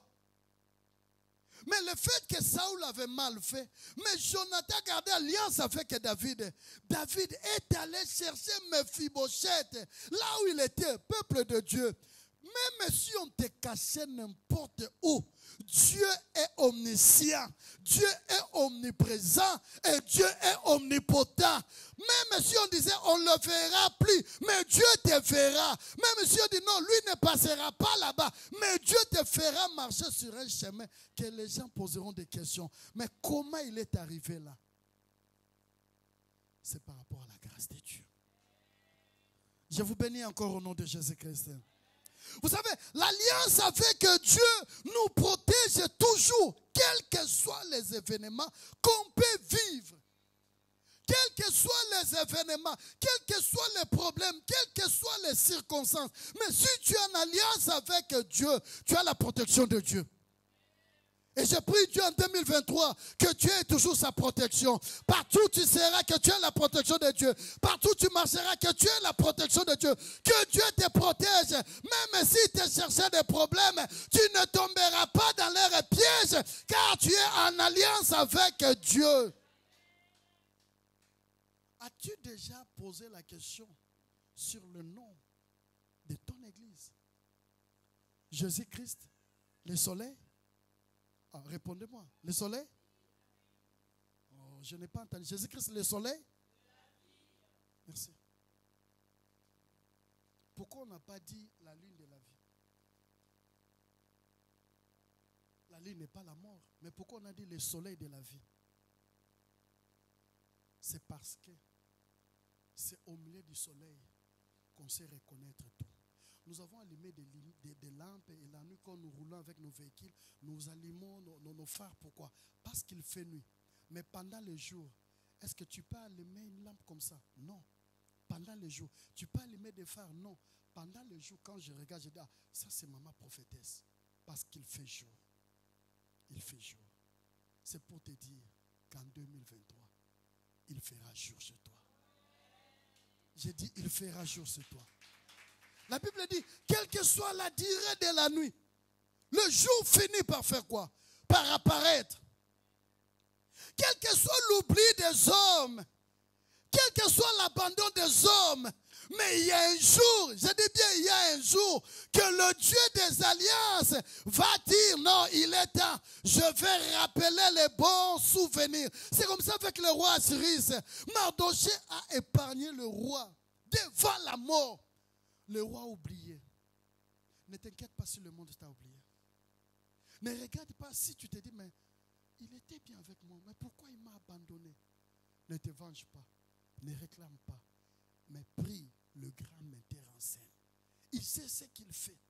Mais le fait que Saoul avait mal fait, mais Jonathan gardait alliance avec David. David est allé chercher Mephibosheth, là où il était, peuple de Dieu. Même si on te cachait n'importe où, Dieu est omniscient, Dieu est omniprésent et Dieu est omnipotent. Même si on disait on ne le verra plus, mais Dieu te verra. Même si on dit non, lui ne passera pas là-bas, mais Dieu te fera marcher sur un chemin que les gens poseront des questions. Mais comment il est arrivé là? C'est par rapport à la grâce de Dieu. Je vous bénis encore au nom de Jésus-Christ. Vous savez, l'alliance a fait que Dieu nous protège toujours, quels que soient les événements qu'on peut vivre. Quels que soient les événements, quels que soient les problèmes, quelles que soient les circonstances. Mais si tu es en alliance avec Dieu, tu as la protection de Dieu. Et je prie Dieu en 2023 que Dieu ait toujours sa protection. Partout où tu seras, que tu aies la protection de Dieu. Partout où tu marcheras, que tu aies la protection de Dieu. Que Dieu te protège. Même si tu cherches des problèmes, tu ne tomberas pas dans leurs pièges, car tu es en alliance avec Dieu. As-tu déjà posé la question sur le nom de ton église? Jésus-Christ, le soleil? Ah, répondez-moi. Le soleil? Oh, je n'ai pas entendu. Jésus-Christ, le soleil? Merci. Pourquoi on n'a pas dit la lune de la vie? La lune n'est pas la mort. Mais pourquoi on a dit le soleil de la vie? C'est parce que c'est au milieu du soleil qu'on sait reconnaître tout. Nous avons allumé des lampes et la nuit, quand nous roulons avec nos véhicules, nous allumons nos phares. Pourquoi? Parce qu'il fait nuit. Mais pendant le jour, est-ce que tu peux allumer une lampe comme ça? Non. Pendant le jour. Tu peux allumer des phares? Non. Pendant le jour, quand je regarde, je dis, ah, ça c'est maman prophétesse. Parce qu'il fait jour. Il fait jour. C'est pour te dire qu'en 2023, il fera jour chez toi. J'ai dit, il fera jour chez toi. La Bible dit, quelle que soit la durée de la nuit, le jour finit par faire quoi? Par apparaître. quel que soit l'oubli des hommes, quel que soit l'abandon des hommes, mais il y a un jour, je dis bien il y a un jour, que le Dieu des alliances va dire non, il est temps, je vais rappeler les bons souvenirs. C'est comme ça avec le roi Cyrus. Mardochée a épargné le roi devant la mort. Le roi a oublié. Ne t'inquiète pas si le monde t'a oublié. Ne regarde pas si tu te dis, mais il était bien avec moi, mais pourquoi il m'a abandonné? Ne te venge pas, ne réclame pas, mais prie le grand metteur en scène. Il sait ce qu'il fait.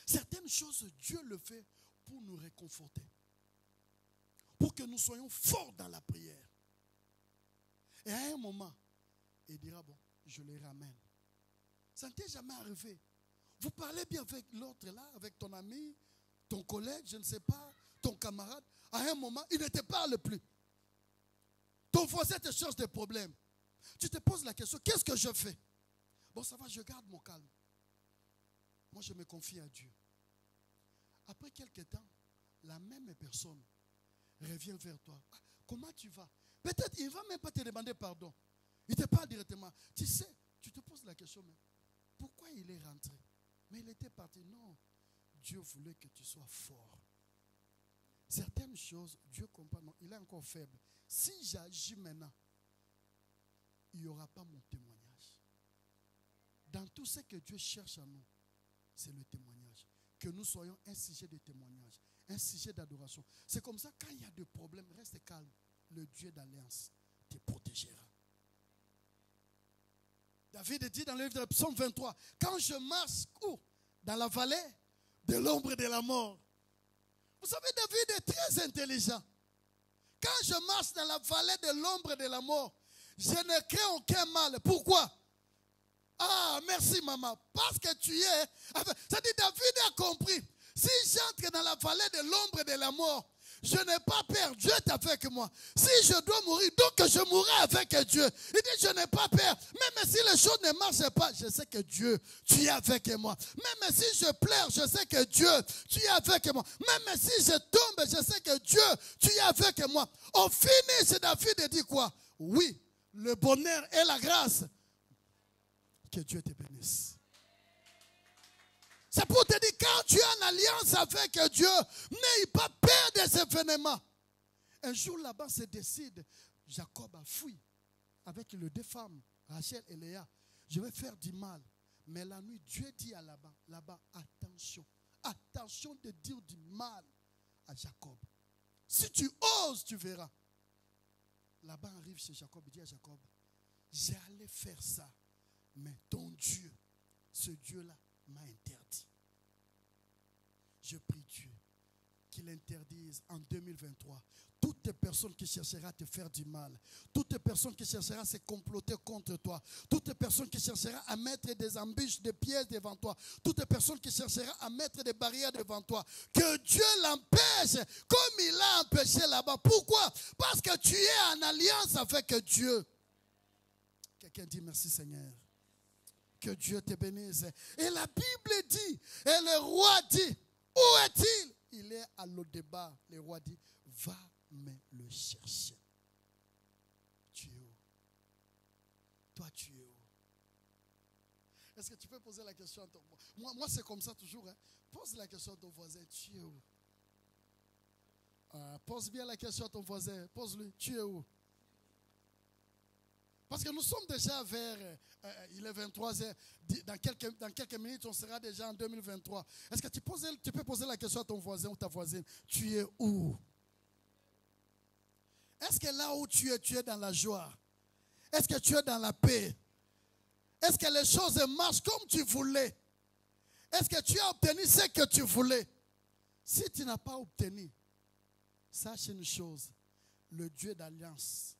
Certaines choses, Dieu le fait pour nous réconforter, pour que nous soyons forts dans la prière. Et à un moment, il dira, bon, je les ramène. Ça ne t'est jamais arrivé. Vous parlez bien avec l'autre là, avec ton ami, ton collègue, je ne sais pas, ton camarade. À un moment, il ne te parle plus. Ton voisin te cherche des problèmes. Tu te poses la question, qu'est-ce que je fais? Bon, ça va, je garde mon calme. Moi, je me confie à Dieu. Après quelques temps, la même personne revient vers toi. Ah, comment tu vas? Peut-être il ne va même pas te demander pardon. Il te parle directement. Tu sais, tu te poses la question, mais pourquoi il est rentré? Mais il était parti. Non, Dieu voulait que tu sois fort. Certaines choses, Dieu comprend. Non, il est encore faible. Si j'agis maintenant, il n'y aura pas mon témoignage. Dans tout ce que Dieu cherche à nous, c'est le témoignage. Que nous soyons un sujet de témoignage, un sujet d'adoration. C'est comme ça, quand il y a des problèmes, reste calme. Le Dieu d'alliance te protégera. David dit dans le livre de Psaume 23, quand je marche où? Dans la vallée de l'ombre de la mort. Vous savez, David est très intelligent. Quand je marche dans la vallée de l'ombre de la mort, je ne crains aucun mal. Pourquoi? Ah, merci maman. Parce que tu es... C'est-à-dire, David a compris. Si j'entre dans la vallée de l'ombre de la mort, je n'ai pas peur. Dieu est avec moi. Si je dois mourir, donc je mourrai avec Dieu. Il dit, je n'ai pas peur. Même si les choses ne marchent pas, je sais que Dieu, tu es avec moi. Même si je pleure, je sais que Dieu, tu es avec moi. Même si je tombe, je sais que Dieu, tu es avec moi. Au finish, David dit quoi? Oui, le bonheur et la grâce. Que Dieu te bénisse. C'est pour te dire, quand tu es en alliance avec Dieu, n'aie pas peur des événements. Un jour, Laban se décide, Jacob a fui avec les deux femmes, Rachel et Léa. Je vais faire du mal. Mais la nuit, Dieu dit à Laban, attention, attention de dire du mal à Jacob. Si tu oses, tu verras. Laban arrive chez Jacob, il dit à Jacob, j'allais faire ça, mais ton Dieu, ce Dieu-là, m'a interdit. Je prie Dieu qu'il interdise en 2023 toute personne qui cherchera à te faire du mal, toute personne qui cherchera à se comploter contre toi, toute personne qui cherchera à mettre des embûches, des pièges devant toi, toute personne qui cherchera à mettre des barrières devant toi, que Dieu l'empêche comme il l'a empêché là-bas. Pourquoi? Parce que tu es en alliance avec Dieu. Quelqu'un dit merci Seigneur. Que Dieu te bénisse. Et la Bible dit, et le roi dit, où est-il? Il est à l'au-débat. Le roi dit, va me le chercher. Tu es où? Toi, tu es où? Est-ce que tu peux poser la question à ton voisin? Moi c'est comme ça toujours. Hein. Pose la question à ton voisin, tu es où? Pose bien la question à ton voisin. Pose-lui, tu es où? Parce que nous sommes déjà vers, il est 23h, dans quelques minutes, on sera déjà en 2023. Est-ce que tu peux poser la question à ton voisin ou ta voisine? Tu es où? Est-ce que là où tu es dans la joie? Est-ce que tu es dans la paix? Est-ce que les choses marchent comme tu voulais? Est-ce que tu as obtenu ce que tu voulais? Si tu n'as pas obtenu, sache une chose, le Dieu d'alliance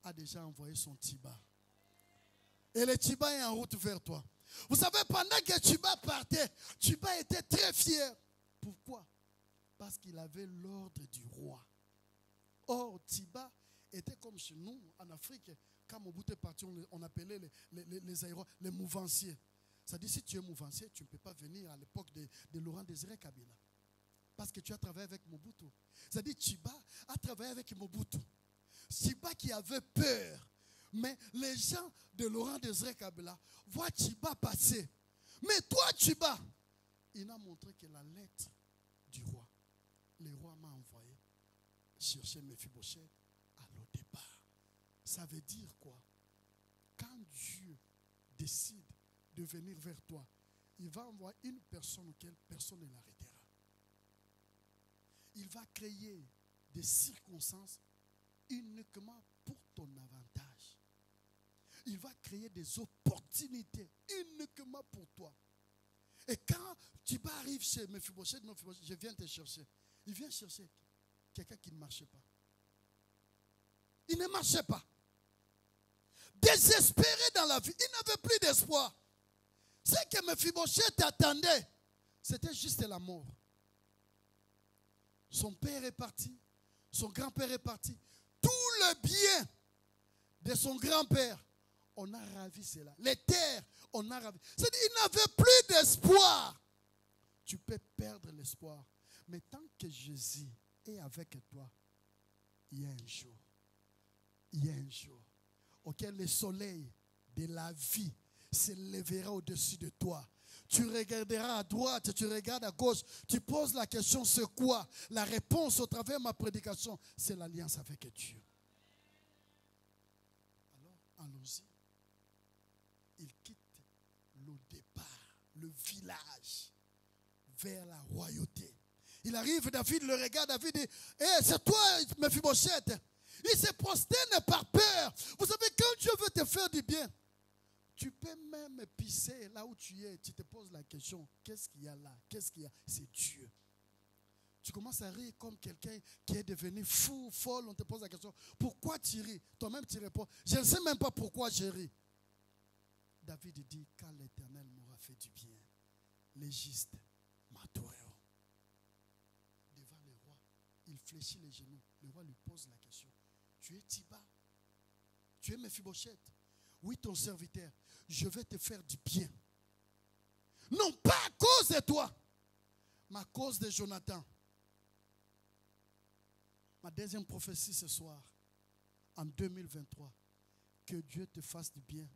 a déjà envoyé son Tiba. Et le Tiba est en route vers toi. Vous savez, pendant que Tiba partait, Tiba était très fier. Pourquoi? Parce qu'il avait l'ordre du roi. Or, Tiba était comme chez nous, en Afrique, quand Mobutu est parti, on appelait les mouvanciers. C'est-à-dire, si tu es mouvancier, tu ne peux pas venir à l'époque de Laurent Désiré Kabila. Parce que tu as travaillé avec Mobutu. C'est-à-dire Chiba a travaillé avec Mobutu. Chiba qui avait peur. Mais les gens de Laurent Désiré Kabila voient Chiba passer. Mais toi, Chiba, il a montré que la lettre du roi, le roi m'a envoyé chercher Mephibosheth à Lo-Débar. Ça veut dire quoi? Quand Dieu décide de venir vers toi, il va envoyer une personne auquel personne ne l'arrêtera. Il va créer des circonstances uniquement pour ton avantage. Il va créer des opportunités uniquement pour toi. Et quand tu arrives chez Mephibosheth, je viens te chercher. Il vient chercher quelqu'un qui ne marchait pas. Il ne marchait pas. Désespéré dans la vie, il n'avait plus d'espoir. Ce que Mephibosheth attendait, c'était juste la mort. Son père est parti, son grand-père est parti. Tout le bien de son grand-père, on a ravi cela. Les terres, on a ravi. C'est-à-dire, il n'avait plus d'espoir. Tu peux perdre l'espoir. Mais tant que Jésus est avec toi, il y a un jour. Il y a un jour auquel le soleil de la vie se lèvera au-dessus de toi. Tu regarderas à droite, tu regardes à gauche, tu poses la question, c'est quoi? La réponse au travers de ma prédication, c'est l'alliance avec Dieu. Alors, allons-y. Il quitte le départ, le village, vers la royauté. Il arrive, David le regarde, David dit, c'est toi, Mephibosheth. Il se prosterne par peur. Vous savez, quand Dieu veut te faire du bien, tu peux même pisser là où tu es. Tu te poses la question, qu'est-ce qu'il y a là? Qu'est-ce qu'il y a? C'est Dieu. Tu commences à rire comme quelqu'un qui est devenu fou, folle. On te pose la question, pourquoi tu ris? Toi-même tu réponds, je ne sais même pas pourquoi je ris. David dit, quand l'Éternel m'aura fait du bien, les justes m'adoreront. Devant le roi, il fléchit les genoux. Le roi lui pose la question, tu es Chiba? Tu es Mephibosheth? Oui, ton serviteur, je vais te faire du bien. Non pas à cause de toi, mais à cause de Jonathan. Ma deuxième prophétie ce soir, en 2023, que Dieu te fasse du bien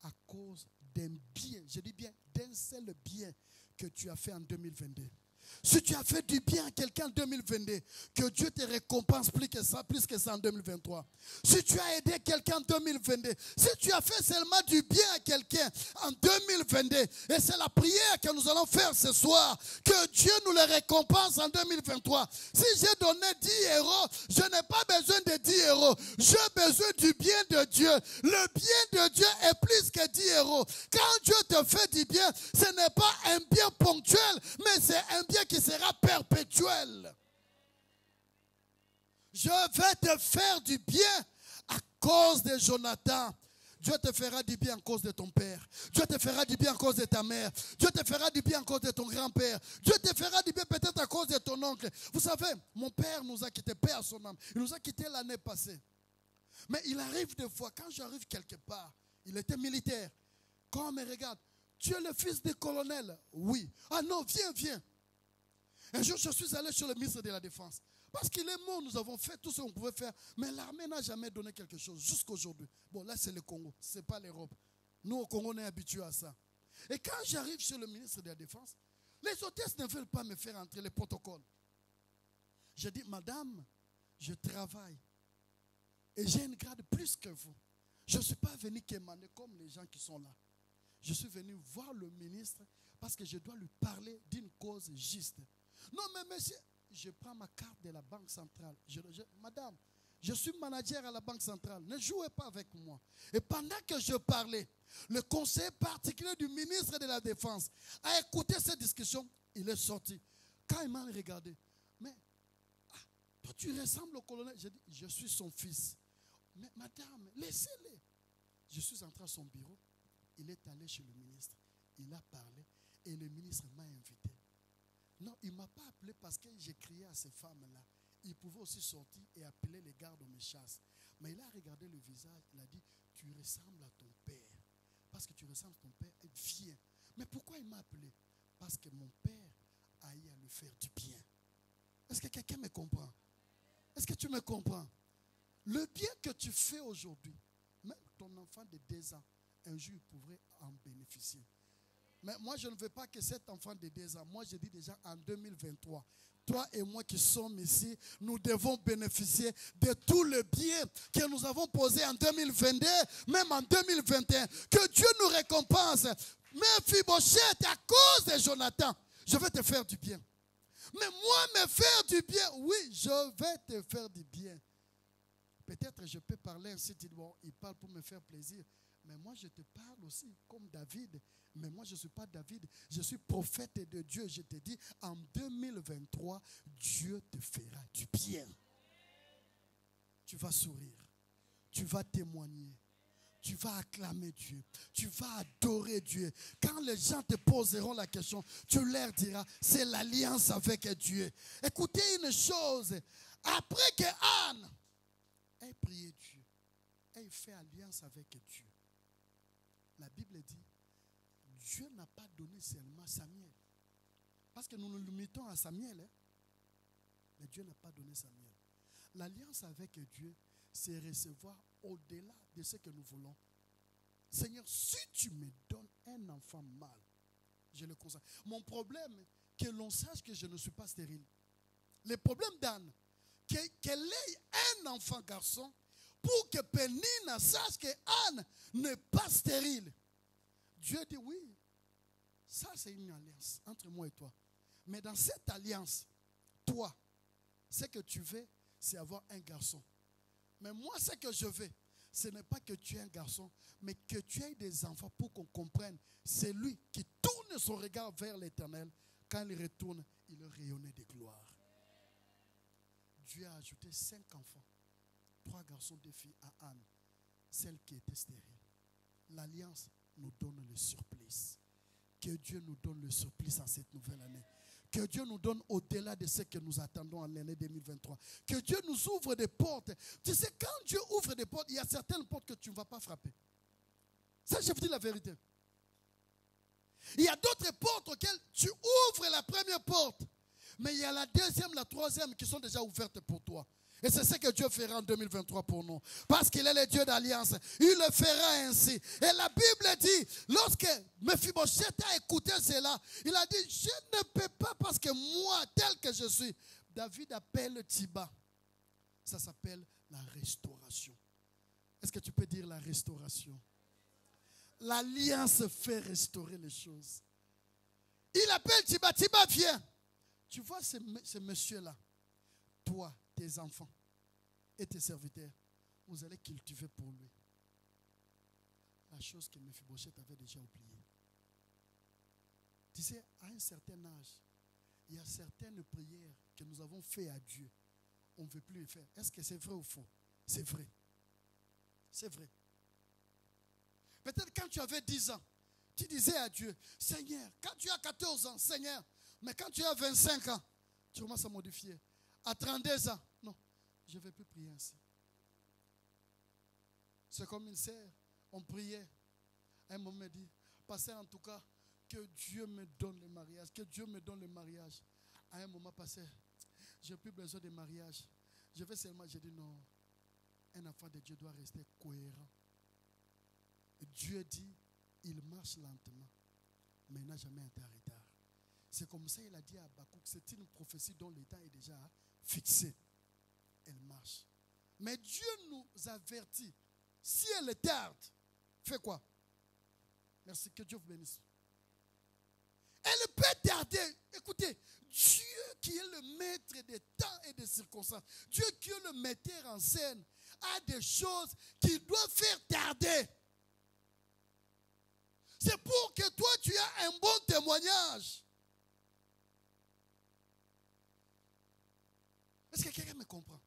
à cause d'un bien, je dis bien, d'un seul bien que tu as fait en 2022. Si tu as fait du bien à quelqu'un en 2022, que Dieu te récompense plus que ça en 2023. Si tu as aidé quelqu'un en 2022, si tu as fait seulement du bien à quelqu'un en 2022, et c'est la prière que nous allons faire ce soir, que Dieu nous le récompense en 2023. Si j'ai donné 10 euros, je n'ai pas besoin de 10 euros. J'ai besoin du bien de Dieu. Le bien de Dieu est plus que 10 euros. Quand Dieu te fait du bien, ce n'est pas un bien ponctuel, mais c'est un bien qui sera perpétuel. Je vais te faire du bien à cause de Jonathan. Dieu te fera du bien à cause de ton père. Dieu te fera du bien à cause de ta mère. Dieu te fera du bien à cause de ton grand-père. Dieu te fera du bien peut-être à cause de ton oncle. Vous savez, mon père nous a quittés, paix à son âme. Il nous a quittés l'année passée. Mais il arrive des fois, quand j'arrive quelque part, il était militaire. Quand on me regarde, tu es le fils du colonel. Oui. Ah non, viens. Un jour, je suis allé chez le ministre de la Défense. Parce qu'il est mort, nous avons fait tout ce qu'on pouvait faire. Mais l'armée n'a jamais donné quelque chose, jusqu'à aujourd'hui. Bon, là, c'est le Congo, ce n'est pas l'Europe. Nous, au Congo, on est habitués à ça. Et quand j'arrive chez le ministre de la Défense, les hôtesses ne veulent pas me faire entrer les protocoles. Je dis, madame, je travaille. Et j'ai une grade plus que vous. Je ne suis pas venu quémander comme les gens qui sont là. Je suis venu voir le ministre parce que je dois lui parler d'une cause juste. Non, mais monsieur, je prends ma carte de la Banque centrale. Madame, je suis manager à la Banque centrale. Ne jouez pas avec moi. Et pendant que je parlais, le conseiller particulier du ministre de la Défense a écouté cette discussion. Il est sorti. Quand il m'a regardé, mais toi tu ressembles au colonel. J'ai dit, je suis son fils. Mais madame, laissez-le. Je suis entré à son bureau. Il est allé chez le ministre. Il a parlé et le ministre m'a invité. Non, il ne m'a pas appelé parce que j'ai crié à ces femmes-là. Il pouvait aussi sortir et appeler les gardes au me chasse. Mais il a regardé le visage, il a dit, tu ressembles à ton père. Parce que tu ressembles à ton père, viens. Mais pourquoi il m'a appelé? Parce que mon père a eu à lui faire du bien. que quelqu'un me comprend? Est-ce que tu me comprends? Le bien que tu fais aujourd'hui, même ton enfant de 2 ans, un jour il pourrait en bénéficier. Mais moi, je ne veux pas que cet enfant de 2 ans, moi je dis déjà en 2023, toi et moi qui sommes ici, nous devons bénéficier de tout le bien que nous avons posé en 2022, même en 2021. Que Dieu nous récompense. Mephibosheth, à cause de Jonathan, je vais te faire du bien. Mais moi, me faire du bien, oui, je vais te faire du bien. Peut-être je peux parler ainsi, bon, il parle pour me faire plaisir. Mais moi, je te parle aussi comme David. Mais moi, je ne suis pas David. Je suis prophète de Dieu. Je te dis, en 2023, Dieu te fera du bien. Tu vas sourire. Tu vas témoigner. Tu vas acclamer Dieu. Tu vas adorer Dieu. Quand les gens te poseront la question, tu leur diras, c'est l'alliance avec Dieu. Écoutez une chose. Après que Anne ait prié Dieu, ait fait alliance avec Dieu, la Bible dit, Dieu n'a pas donné seulement Samuel. Parce que nous nous limitons à Samuel. Hein? Mais Dieu n'a pas donné Samuel. L'alliance avec Dieu, c'est recevoir au-delà de ce que nous voulons. Seigneur, si tu me donnes un enfant mâle, je le consacre. Mon problème, que l'on sache que je ne suis pas stérile. Le problème d'Anne, qu'elle ait un enfant garçon, pour que Pénina sache que Anne n'est pas stérile. Dieu dit oui, ça c'est une alliance entre moi et toi. Mais dans cette alliance, toi, ce que tu veux, c'est avoir un garçon. Mais moi, ce que je veux, ce n'est pas que tu aies un garçon, mais que tu aies des enfants pour qu'on comprenne. C'est lui qui tourne son regard vers l'Éternel. Quand il retourne, il rayonnait de gloire. Dieu a ajouté 5 enfants. 3 garçons, 2 filles à Anne, celle qui était stérile. L'alliance nous donne le surplus. Que Dieu nous donne le surplus en cette nouvelle année. Que Dieu nous donne au-delà de ce que nous attendons en l'année 2023. Que Dieu nous ouvre des portes. Tu sais, quand Dieu ouvre des portes, il y a certaines portes que tu ne vas pas frapper. Ça, je vous dis la vérité. Il y a d'autres portes auxquelles tu ouvres la première porte. Mais il y a la deuxième, la troisième qui sont déjà ouvertes pour toi. Et c'est ce que Dieu fera en 2023 pour nous. Parce qu'il est le Dieu d'alliance. Il le fera ainsi. Et la Bible dit, lorsque Mephibosheth a écouté cela, il a dit, je ne peux pas parce que moi, tel que je suis. David appelle Tiba. Ça s'appelle la restauration. Est-ce que tu peux dire la restauration? L'alliance fait restaurer les choses. Il appelle Tiba. Tiba, viens. Tu vois ce monsieur-là, toi, tes enfants et tes serviteurs, vous allez cultiver pour lui la chose que Mephibosheth avait déjà oubliée. Tu sais, à un certain âge, il y a certaines prières que nous avons faites à Dieu. On ne veut plus les faire. Est-ce que c'est vrai ou faux? C'est vrai. C'est vrai. Peut-être quand tu avais 10 ans, tu disais à Dieu, Seigneur, quand tu as 14 ans, Seigneur, mais quand tu as 25 ans, tu commences à modifier. À 32 ans, non, je ne vais plus prier ainsi. C'est comme une sœur, on priait. Un moment me dit, pasteur, en tout cas, que Dieu me donne le mariage, que Dieu me donne le mariage. À un moment passé, je n'ai plus besoin de mariage. Je vais seulement, j'ai dit non, un enfant de Dieu doit rester cohérent. Dieu dit, il marche lentement, mais il n'a jamais été en retard. C'est comme ça qu'il a dit à Habakkuk, c'est une prophétie dont le temps est déjà fixé. Elle marche. Mais Dieu nous avertit, si elle tarde, fais quoi? Merci, que Dieu vous bénisse. Elle peut tarder. Écoutez, Dieu qui est le maître des temps et des circonstances, Dieu qui est le metteur en scène, a des choses qu'il doit faire tarder. C'est pour que toi tu aies un bon témoignage. Est-ce que quelqu'un me comprend?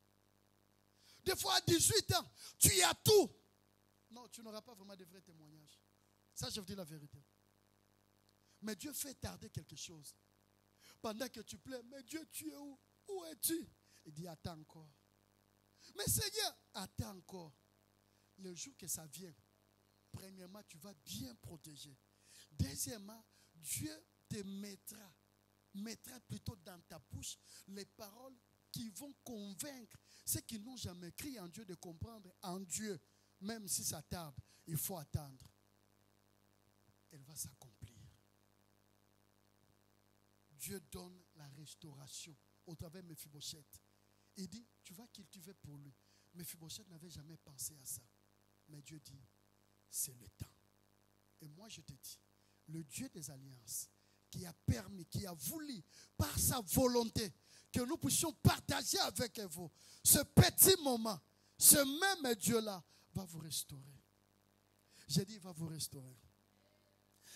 Des fois à 18 ans, tu as tout. Non, tu n'auras pas vraiment de vrais témoignages. Ça, je vous dis la vérité. Mais Dieu fait tarder quelque chose. Pendant que tu pleures, mais Dieu, tu es où? Où es-tu? Il dit, attends encore. Mais Seigneur, attends encore. Le jour que ça vient, premièrement, tu vas bien protéger. Deuxièmement, Dieu te mettra mettra plutôt dans ta bouche les paroles qui vont convaincre ceux qui n'ont jamais cru en Dieu de comprendre en Dieu, même si ça tarde, il faut attendre. Elle va s'accomplir. Dieu donne la restauration au travers de Mephibosheth. Il dit, tu vas cultiver pour lui. Mephibosheth n'avait jamais pensé à ça. Mais Dieu dit, c'est le temps. Et moi je te dis, le Dieu des alliances, qui a permis, qui a voulu, par sa volonté, que nous puissions partager avec vous ce petit moment, ce même Dieu-là va vous restaurer. J'ai dit, il va vous restaurer.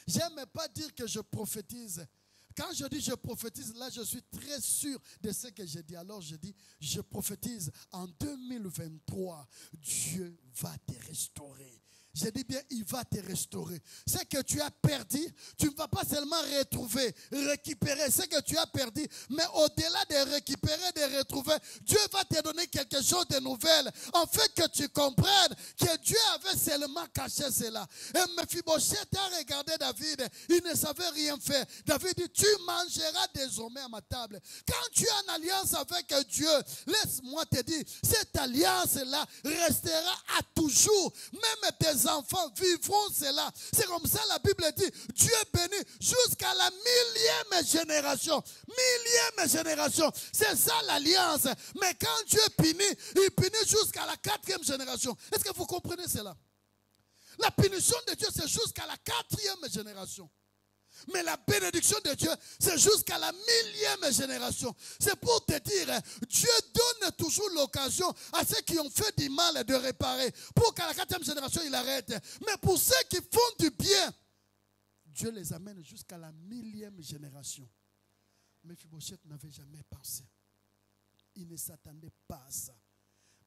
J'aime pas dire que je prophétise. Quand je dis je prophétise, là je suis très sûr de ce que j'ai dit. Alors je dis, je prophétise en 2023, Dieu va te restaurer. Je dis bien, il va te restaurer. Ce que tu as perdu, tu ne vas pas seulement retrouver, récupérer ce que tu as perdu, mais au-delà de récupérer, de retrouver, Dieu va te donner quelque chose de nouvel, en fait que tu comprennes que Dieu avait seulement caché cela. Et Mephibosheth a regardé David, il ne savait rien faire. David dit, tu mangeras désormais à ma table. Quand tu as une alliance avec Dieu, laisse-moi te dire, cette alliance-là restera à toujours. Même tes enfants vivront cela. C'est comme ça la Bible dit, Dieu bénit jusqu'à la 1000e génération. 1000e génération. C'est ça l'alliance. Mais quand Dieu punit, il punit jusqu'à la 4e génération. Est-ce que vous comprenez cela? La punition de Dieu, c'est jusqu'à la 4e génération. Mais la bénédiction de Dieu, c'est jusqu'à la 1000e génération. C'est pour te dire, Dieu donne toujours l'occasion à ceux qui ont fait du mal de réparer. Pour qu'à la 4e génération, il arrête. Mais pour ceux qui font du bien, Dieu les amène jusqu'à la 1000e génération. Mephibosheth n'avait jamais pensé. Il ne s'attendait pas à ça.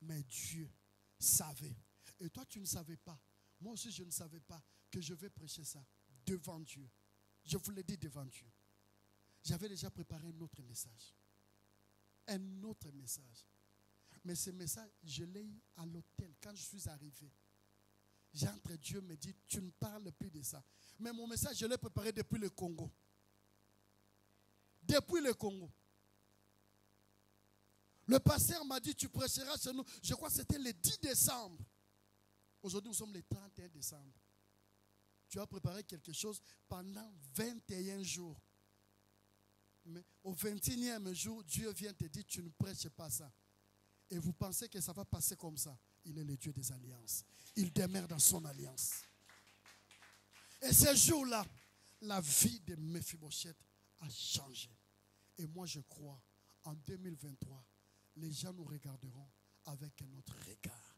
Mais Dieu savait. Et toi, tu ne savais pas. Moi aussi, je ne savais pas que je vais prêcher ça devant Dieu. Je vous l'ai dit devant Dieu. J'avais déjà préparé un autre message. Un autre message. Mais ce message, je l'ai eu à l'hôtel quand je suis arrivé. J'entre, Dieu me dit, tu ne parles plus de ça. Mais mon message, je l'ai préparé depuis le Congo. Depuis le Congo. Le pasteur m'a dit, tu prêcheras chez nous. Je crois que c'était le 10 décembre. Aujourd'hui, nous sommes le 31 décembre. Tu as préparé quelque chose pendant 21 jours. Mais au 21e jour, Dieu vient te dire, tu ne prêches pas ça. Et vous pensez que ça va passer comme ça. Il est le Dieu des alliances. Il demeure dans son alliance. Et ce jour-là, la vie de Mephibosheth a changé. Et moi, je crois, en 2023, les gens nous regarderont avec un autre regard.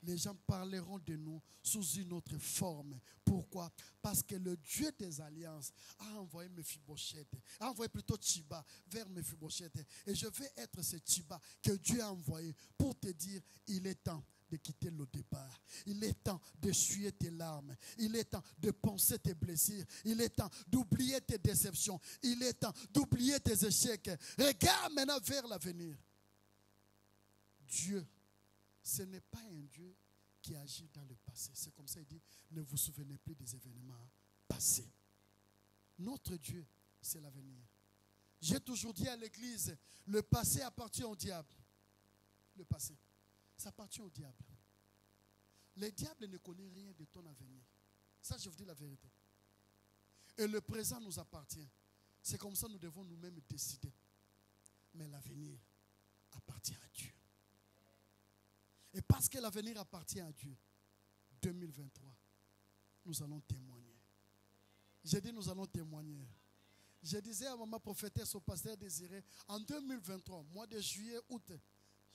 Les gens parleront de nous sous une autre forme. Pourquoi? Parce que le Dieu des alliances a envoyé Mephibosheth, a envoyé plutôt Tchiba vers Mephibosheth. Et je vais être ce Tchiba que Dieu a envoyé pour te dire, il est temps de quitter le départ. Il est temps d'essuyer tes larmes. Il est temps de penser tes blessures. Il est temps d'oublier tes déceptions. Il est temps d'oublier tes échecs. Regarde maintenant vers l'avenir. Dieu, ce n'est pas un Dieu qui agit dans le passé. C'est comme ça, il dit, ne vous souvenez plus des événements passés. Notre Dieu, c'est l'avenir. J'ai toujours dit à l'église, le passé appartient au diable. Le passé, ça appartient au diable. Le diable ne connaît rien de ton avenir. Ça, je vous dis la vérité. Et le présent nous appartient. C'est comme ça que nous devons nous-mêmes décider. Mais l'avenir appartient à Dieu. Et parce que l'avenir appartient à Dieu, 2023, nous allons témoigner. J'ai dit nous allons témoigner. Je disais à ma prophétesse, au pasteur Désiré, en 2023, mois de juillet, août,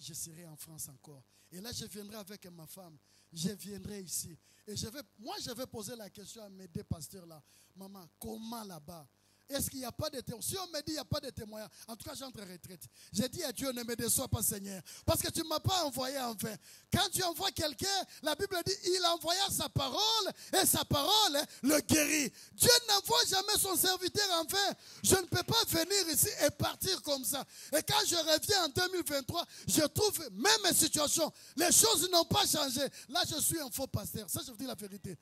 je serai en France encore. Et là, je viendrai avec ma femme. Je viendrai ici. Et je vais poser la question à mes deux pasteurs là. Maman, comment là-bas? Est-ce qu'il n'y a pas de témoignage? Si on me dit qu'il n'y a pas de témoignage, en tout cas j'entre en retraite. J'ai dit à Dieu, ne me déçois pas Seigneur. Parce que tu ne m'as pas envoyé en vain. Quand tu envoies quelqu'un, la Bible dit, il envoya sa parole et sa parole le guérit. Dieu n'envoie jamais son serviteur en vain. Je ne peux pas venir ici et partir comme ça. Et quand je reviens en 2023, je trouve même situation. Les choses n'ont pas changé. Là, je suis un faux pasteur. Ça, je vous dis la vérité.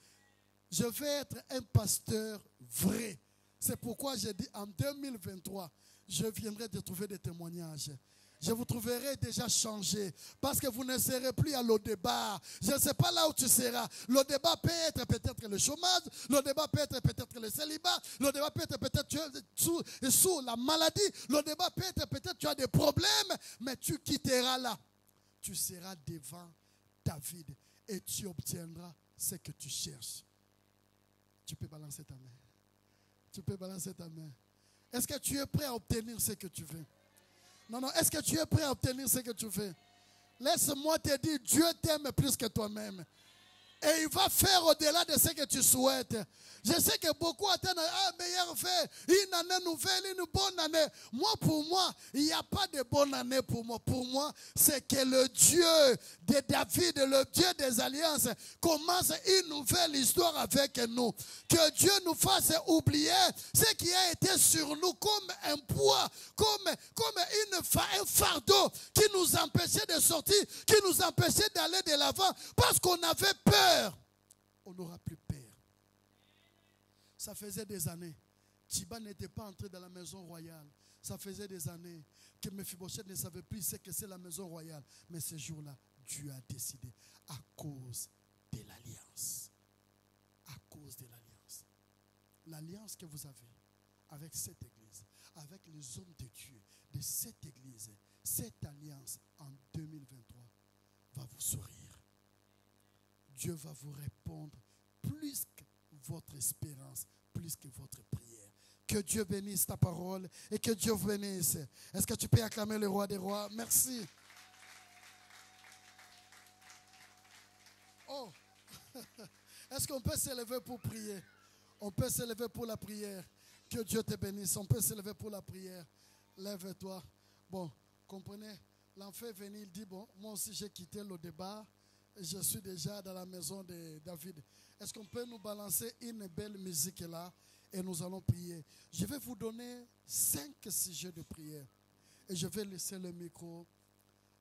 Je vais être un pasteur vrai. C'est pourquoi j'ai dit en 2023, je viendrai de trouver des témoignages. Je vous trouverai déjà changé parce que vous ne serez plus à l'au-débat. Je ne sais pas là où tu seras. Le débat peut être peut-être le chômage, le débat peut être peut-être le célibat, le débat peut être peut-être sous la maladie, le débat peut être peut-être tu as des problèmes, mais tu quitteras là. Tu seras devant David et tu obtiendras ce que tu cherches. Tu peux balancer ta main. Tu peux balancer ta main. Est-ce que tu es prêt à obtenir ce que tu veux? Non, non, est-ce que tu es prêt à obtenir ce que tu veux? Laisse-moi te dire, Dieu t'aime plus que toi-même. Et il va faire au-delà de ce que tu souhaites. Je sais que beaucoup attendent un meilleur fait, une année nouvelle, une bonne année. Moi, pour moi, il n'y a pas de bonne année pour moi. Pour moi, c'est que le Dieu de David, le Dieu des alliances, commence une nouvelle histoire avec nous. Que Dieu nous fasse oublier ce qui a été sur nous comme un poids, comme un fardeau qui nous empêchait de sortir, qui nous empêchait d'aller de l'avant parce qu'on avait peur. On n'aura plus peur. Ça faisait des années. Tiba n'était pas entré dans la maison royale. Ça faisait des années que Mephibosheth ne savait plus ce que c'est la maison royale. Mais ce jour-là, Dieu a décidé à cause de l'alliance. À cause de l'alliance. L'alliance que vous avez avec cette église, avec les hommes de Dieu de cette église, cette alliance en 2023 va vous sourire. Dieu va vous répondre plus que votre espérance, plus que votre prière. Que Dieu bénisse ta parole et que Dieu vous bénisse. Est-ce que tu peux acclamer le roi des rois? Merci. Oh, est-ce qu'on peut s'élever pour prier? On peut s'élever pour la prière. Que Dieu te bénisse. On peut s'élever pour la prière. Lève-toi. Bon, comprenez, l'enfant est venu, il dit, bon, moi aussi j'ai quitté le débat. Je suis déjà dans la maison de David. Est-ce qu'on peut nous balancer une belle musique là et nous allons prier? Je vais vous donner 5 sujets de prière. Et je vais laisser le micro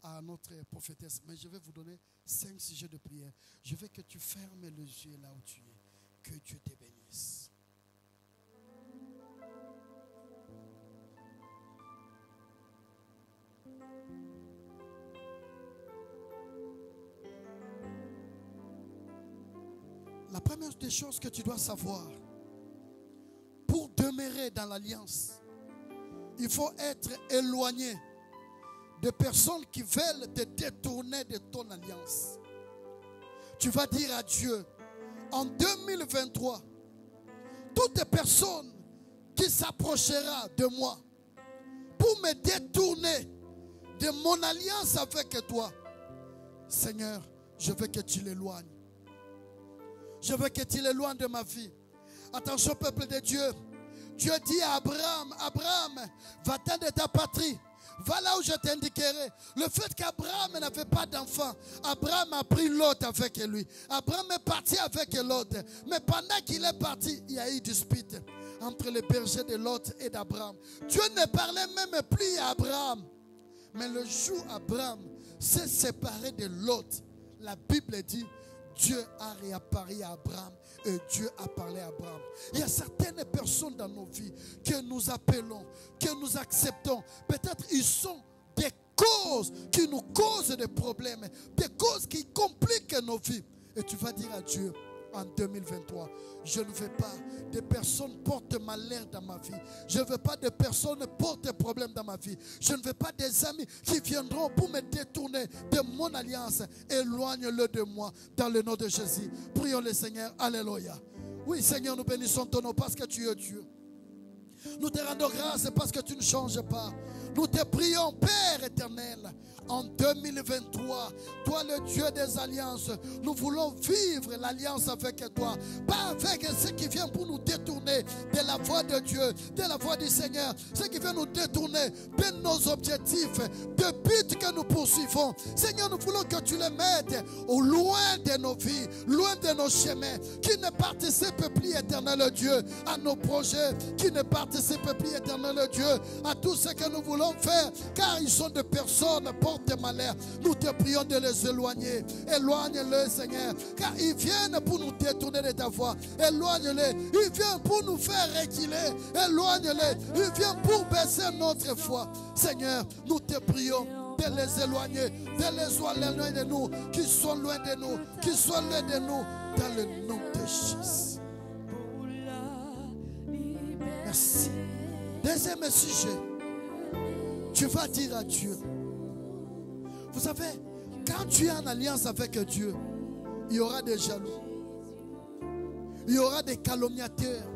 à notre prophétesse. Mais je vais vous donner 5 sujets de prière. Je veux que tu fermes les yeux là où tu es. Que Dieu te bénisse. La première des choses que tu dois savoir, pour demeurer dans l'alliance, il faut être éloigné de personnes qui veulent te détourner de ton alliance. Tu vas dire à Dieu, en 2023, toute personne qui s'approchera de moi pour me détourner de mon alliance avec toi, Seigneur, je veux que tu l'éloignes. Je veux que tu l'éloignes de ma vie. Attention, peuple de Dieu. Dieu dit à Abraham, Abraham, va-t'en de ta patrie. Va là où je t'indiquerai. Le fait qu'Abraham n'avait pas d'enfant, Abraham a pris Lot avec lui. Abraham est parti avec Lot. Mais pendant qu'il est parti, il y a eu dispute entre les bergers de Lot et d'Abraham. Dieu ne parlait même plus à Abraham. Mais le jour où Abraham s'est séparé de Lot, la Bible dit, Dieu a réapparu à Abraham et Dieu a parlé à Abraham. Il y a certaines personnes dans nos vies que nous appelons, que nous acceptons. Peut-être ils sont des causes qui nous causent des problèmes, des causes qui compliquent nos vies. Et tu vas dire à Dieu, en 2023, je ne veux pas de personnes portent malheur dans ma vie. Je ne veux pas de personnes portent problème dans ma vie. Je ne veux pas des amis qui viendront pour me détourner de mon alliance. Éloigne-le de moi dans le nom de Jésus. Prions le Seigneur. Alléluia. Oui, Seigneur, nous bénissons ton nom parce que tu es Dieu. Nous te rendons grâce parce que tu ne changes pas. Nous te prions, Père éternel, en 2023, toi le Dieu des alliances, nous voulons vivre l'alliance avec toi, pas avec ceux qui viennent pour nous détourner de la voie de Dieu, de la voie du Seigneur, ceux qui viennent nous détourner de nos objectifs, de buts que nous poursuivons. Seigneur, nous voulons que tu les mettes au loin de nos vies, loin de nos chemins, qui ne participent plus, éternel Dieu, à nos projets, qui ne participent plus, éternel Dieu, à tout ce que nous voulons voulons faire, car ils sont des personnes portent malheur. Nous te prions de les éloigner. Éloigne-les, Seigneur, car ils viennent pour nous détourner de ta voix. Éloigne-les. Ils viennent pour nous faire reculer. Éloigne-les. Ils viennent pour baisser notre foi. Seigneur, nous te prions de les éloigner, de les éloigner de nous, qui sont loin de nous, qui sont loin de nous, dans le nom de Jésus. Merci. Deuxième sujet, tu vas dire à Dieu. Vous savez, quand tu es en alliance avec Dieu, il y aura des jaloux, il y aura des calomniateurs,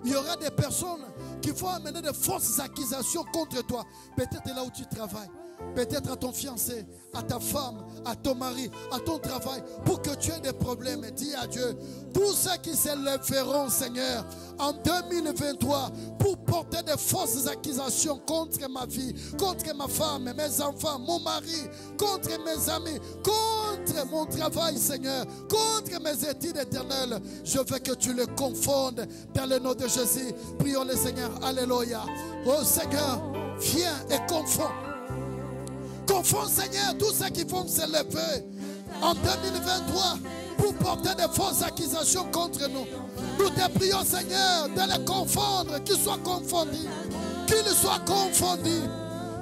il y aura des personnes qui vont amener de fausses accusations contre toi. Peut-être là où tu travailles, peut-être à ton fiancé, à ta femme, à ton mari, à ton travail, pour que tu aies des problèmes. Dis à Dieu, tous ceux qui se lèveront, Seigneur, en 2023, pour porter de fausses accusations contre ma vie, contre ma femme, mes enfants, mon mari, contre mes amis, contre mon travail, Seigneur, contre mes études éternelles, je veux que tu les confondes dans le nom de Jésus. Prions le Seigneur. Alléluia. Oh Seigneur, viens et confonds. Confonds, Seigneur, tous ceux qui vont se lever en 2023 pour porter de fausses accusations contre nous. Nous te prions, Seigneur, de les confondre, qu'ils soient confondus, qu'ils soient confondus,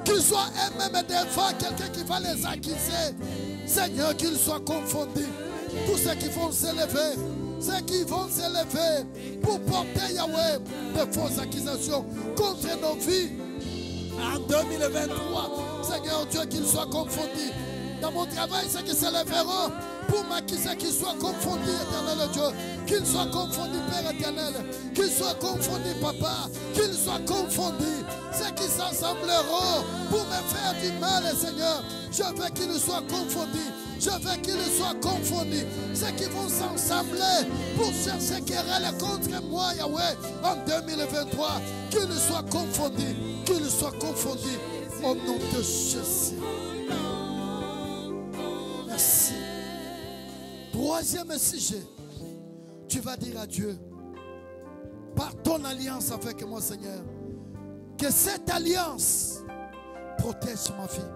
qu'ils soient eux-mêmes devant quelqu'un qui va les accuser. Seigneur, qu'ils soient confondus. Tous ceux qui vont se lever, ceux qui vont se lever pour porter, Yahweh, de fausses accusations contre nos vies en 2023. Seigneur Dieu, qu'ils soient confondus. Dans mon travail, ceux qui se lèveront pour m'accuser, qu'ils soient confondus, éternel Dieu. Qu'ils soient confondus, Père éternel. Qu'ils soient confondus, Papa. Qu'ils soient confondus. Ceux qui s'assembleront pour me faire du mal, Seigneur. Je veux qu'ils soient confondus. Je veux qu'ils soient confondus. Ceux qui vont s'assembler pour chercher querelle contre moi, Yahweh, en 2023. Qu'ils soient confondus. Qu'ils soient confondus. Au nom de Jésus. Merci. Troisième sujet. Tu vas dire à Dieu, par ton alliance avec moi, Seigneur, que cette alliance protège ma vie,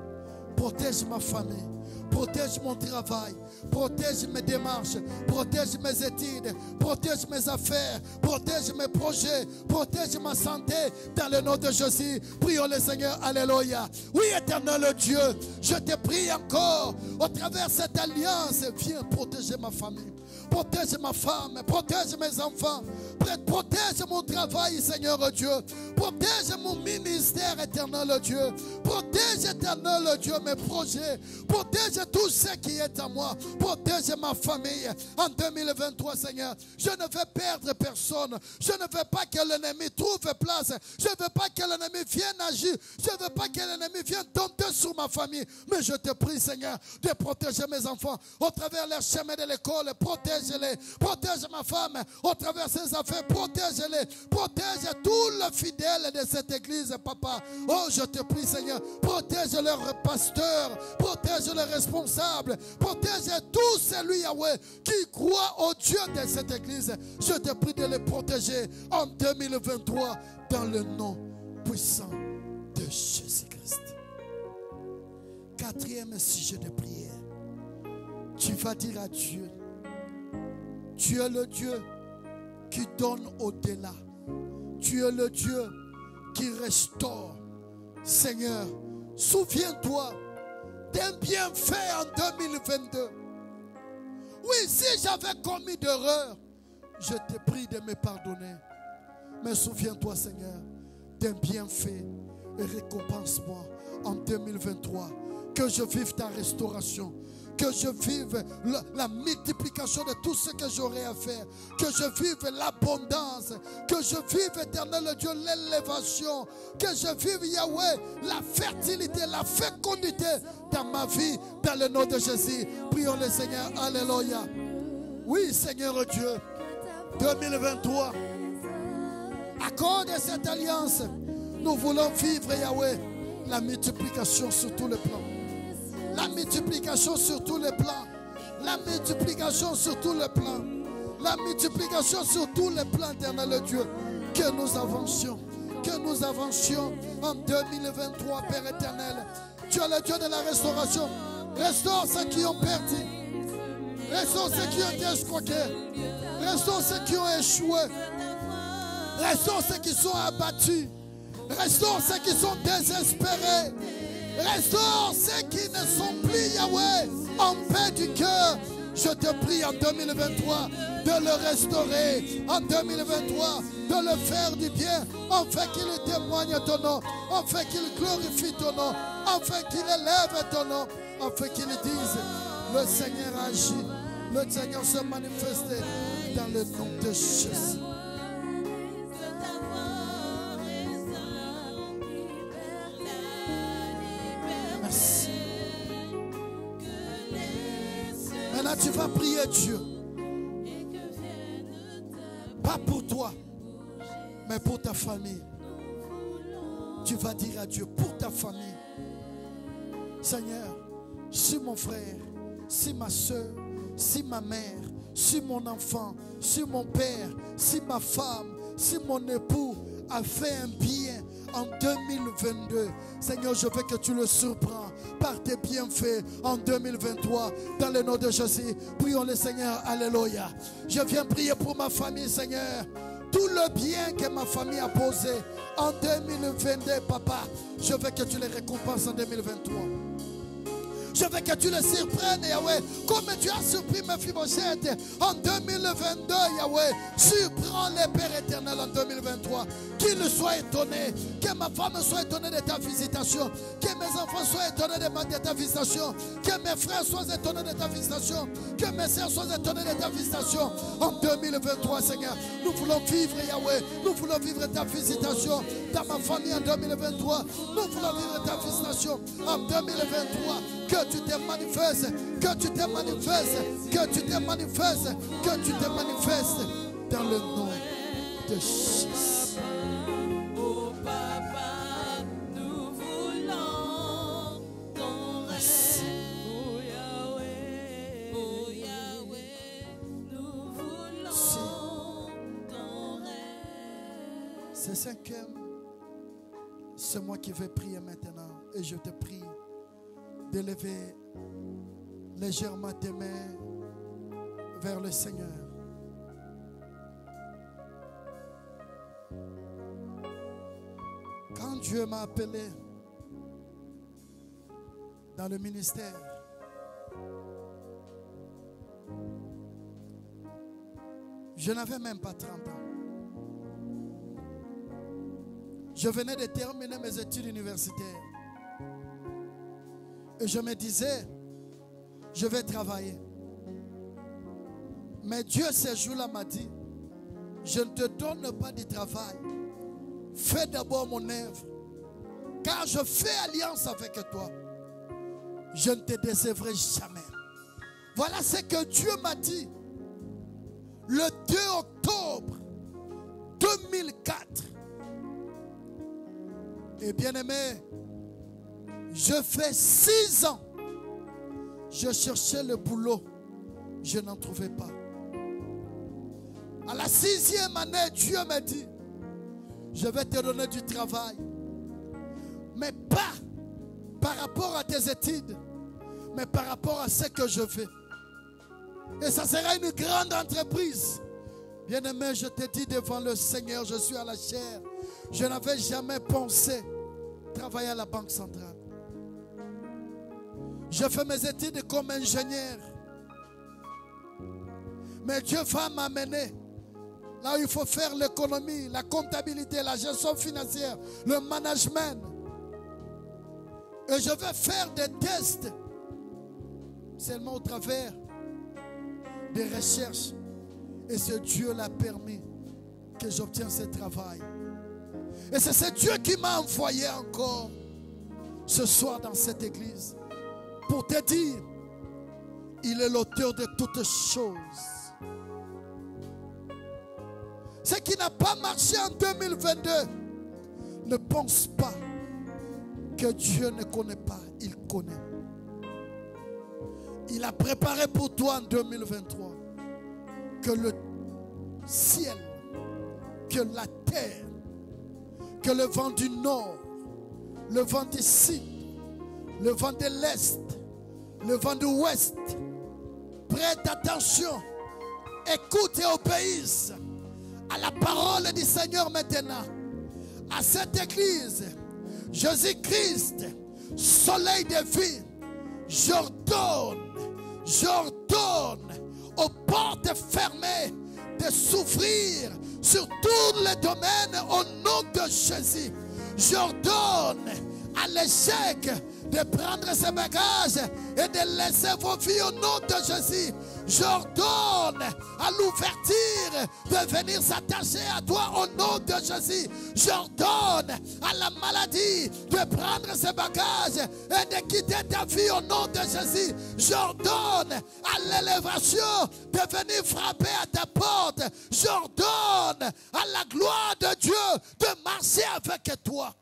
protège ma famille, protège mon travail, protège mes démarches, protège mes études, protège mes affaires, protège mes projets, protège ma santé dans le nom de Jésus. Prions le Seigneur, alléluia. Oui, éternel Dieu, je te prie encore, au travers de cette alliance, viens protéger ma famille. Protège ma femme, protège mes enfants, protège mon travail, Seigneur Dieu. Protège mon ministère, éternel Dieu. Protège, éternel Dieu, mes projets. Protège tout ce qui est à moi. Protège ma famille. En 2023, Seigneur, je ne veux perdre personne. Je ne veux pas que l'ennemi trouve place. Je ne veux pas que l'ennemi vienne agir. Je ne veux pas que l'ennemi vienne tomber sur ma famille. Mais je te prie, Seigneur, de protéger mes enfants au travers les chemins de l'école. Protège-les. Protège ma femme au travers ses affaires. Protège-les. Protège tous les fidèles de cette église, Papa. Oh, je te prie, Seigneur. Protège leurs pasteurs. Protège les responsables. Protège tout celui, Yahweh, qui croit au Dieu de cette église. Je te prie de les protéger en 2023 dans le nom puissant de Jésus-Christ. Quatrième sujet de prière. Tu vas dire à Dieu, tu es le Dieu qui donne au-delà. Tu es le Dieu qui restaure. Seigneur, souviens-toi d'un bienfait en 2022. Oui, si j'avais commis d'erreur, je te prie de me pardonner. Mais souviens-toi, Seigneur, d'un bienfait et récompense-moi en 2023. Que je vive ta restauration. Que je vive la multiplication de tout ce que j'aurai à faire. Que je vive l'abondance. Que je vive, éternel Dieu, l'élévation. Que je vive, Yahweh, la fertilité, la fécondité dans ma vie, dans le nom de Jésus. Prions le Seigneur. Alléluia. Oui, Seigneur Dieu, 2023, accorde cette alliance. Nous voulons vivre, Yahweh, la multiplication sur tous les plans. La multiplication sur tous les plans. La multiplication sur tous les plans. La multiplication sur tous les plans, éternel Dieu. Que nous avancions. que nous avancions en 2023, Père éternel. Tu es le Dieu de la restauration. Restaure ceux qui ont perdu. Restaure ceux qui ont été escroqués. Restaure ceux qui ont échoué. Restaure ceux qui sont abattus. Restaure ceux qui sont désespérés. Restaure ceux qui ne sont plus, Yahweh, en paix du cœur. Je te prie en 2023 de le restaurer. En 2023 de le faire du bien. Afin qu'il témoigne ton nom. Afin qu'il glorifie ton nom. Afin qu'il élève ton nom. Afin qu'il dise, le Seigneur agit. Le Seigneur se manifeste dans le nom de Jésus. Merci. Maintenant, tu vas prier Dieu. Pas pour toi, mais pour ta famille. Tu vas dire à Dieu, pour ta famille. Seigneur, si mon frère, si ma soeur, si ma mère, si mon enfant, si mon père, si ma femme, si mon époux a fait un bien en 2022, Seigneur, je veux que tu le surprends par tes bienfaits en 2023. Dans le nom de Jésus, prions le Seigneur. Alléluia. Je viens prier pour ma famille, Seigneur. Tout le bien que ma famille a posé en 2022, Papa, je veux que tu les récompenses en 2023. Je veux que tu les surprennes, Yahweh, comme tu as surpris Mephibosheth en 2022, Yahweh. Surprends les Pères éternels en 2023. Qu'ils soient étonnés, que ma femme soit étonnée de ta visitation, que mes enfants soient étonnés de ta visitation, que mes frères soient étonnés de ta visitation, que mes soeurs soient étonnés de ta visitation en 2023, Seigneur. Nous voulons vivre, Yahweh, nous voulons vivre ta visitation dans ma famille en 2023. Nous voulons vivre ta visitation en 2023. Que tu te manifestes, que tu te manifestes, que tu te manifestes, que tu te manifestes dans le nom de Jésus. Oh Papa, nous voulons ton règne. Oh Yahweh, nous voulons ton règne. C'est cinquième. C'est moi qui vais prier maintenant. Et je te prie d'élever légèrement tes mains vers le Seigneur. Quand Dieu m'a appelé dans le ministère, je n'avais même pas 30 ans. Je venais de terminer mes études universitaires. Et je me disais, je vais travailler. Mais Dieu, ce jour-là, m'a dit, je ne te donne pas de travail. Fais d'abord mon œuvre. Car je fais alliance avec toi. Je ne te décevrai jamais. Voilà ce que Dieu m'a dit. Le 2 octobre 2004. Et bien aimé, je fais 6 ans. Je cherchais le boulot. Je n'en trouvais pas. À la 6e année, Dieu m'a dit, je vais te donner du travail. Mais pas par rapport à tes études, mais par rapport à ce que je fais. Et ça sera une grande entreprise. Bien-aimé, je te dis devant le Seigneur, je suis à la chair. Je n'avais jamais pensé travailler à la Banque centrale. J'ai fait mes études comme ingénieur. Mais Dieu va m'amener là où il faut faire l'économie, la comptabilité, la gestion financière, le management. Et je vais faire des tests seulement au travers des recherches. Et c'est Dieu l'a permis que j'obtienne ce travail. Et c'est ce Dieu qui m'a envoyé encore ce soir dans cette église pour te dire, il est l'auteur de toutes choses. Ce qui n'a pas marché en 2022, ne pense pas que Dieu ne connaît pas, il connaît. Il a préparé pour toi en 2023 que le ciel, que la terre, que le vent du nord, le vent du sud, le vent de l'est, le vent de l'ouest, prête attention, écoute et obéisse à la parole du Seigneur maintenant. À cette église, Jésus-Christ, soleil de vie, j'ordonne aux portes fermées de s'ouvrir sur tous les domaines au nom de Jésus. J'ordonne à l'échec de prendre ses bagages et de laisser vos vies au nom de Jésus. J'ordonne à l'ouverture de venir s'attacher à toi au nom de Jésus. J'ordonne à la maladie de prendre ses bagages et de quitter ta vie au nom de Jésus. J'ordonne à l'élévation de venir frapper à ta porte. J'ordonne à la gloire de Dieu de marcher avec toi.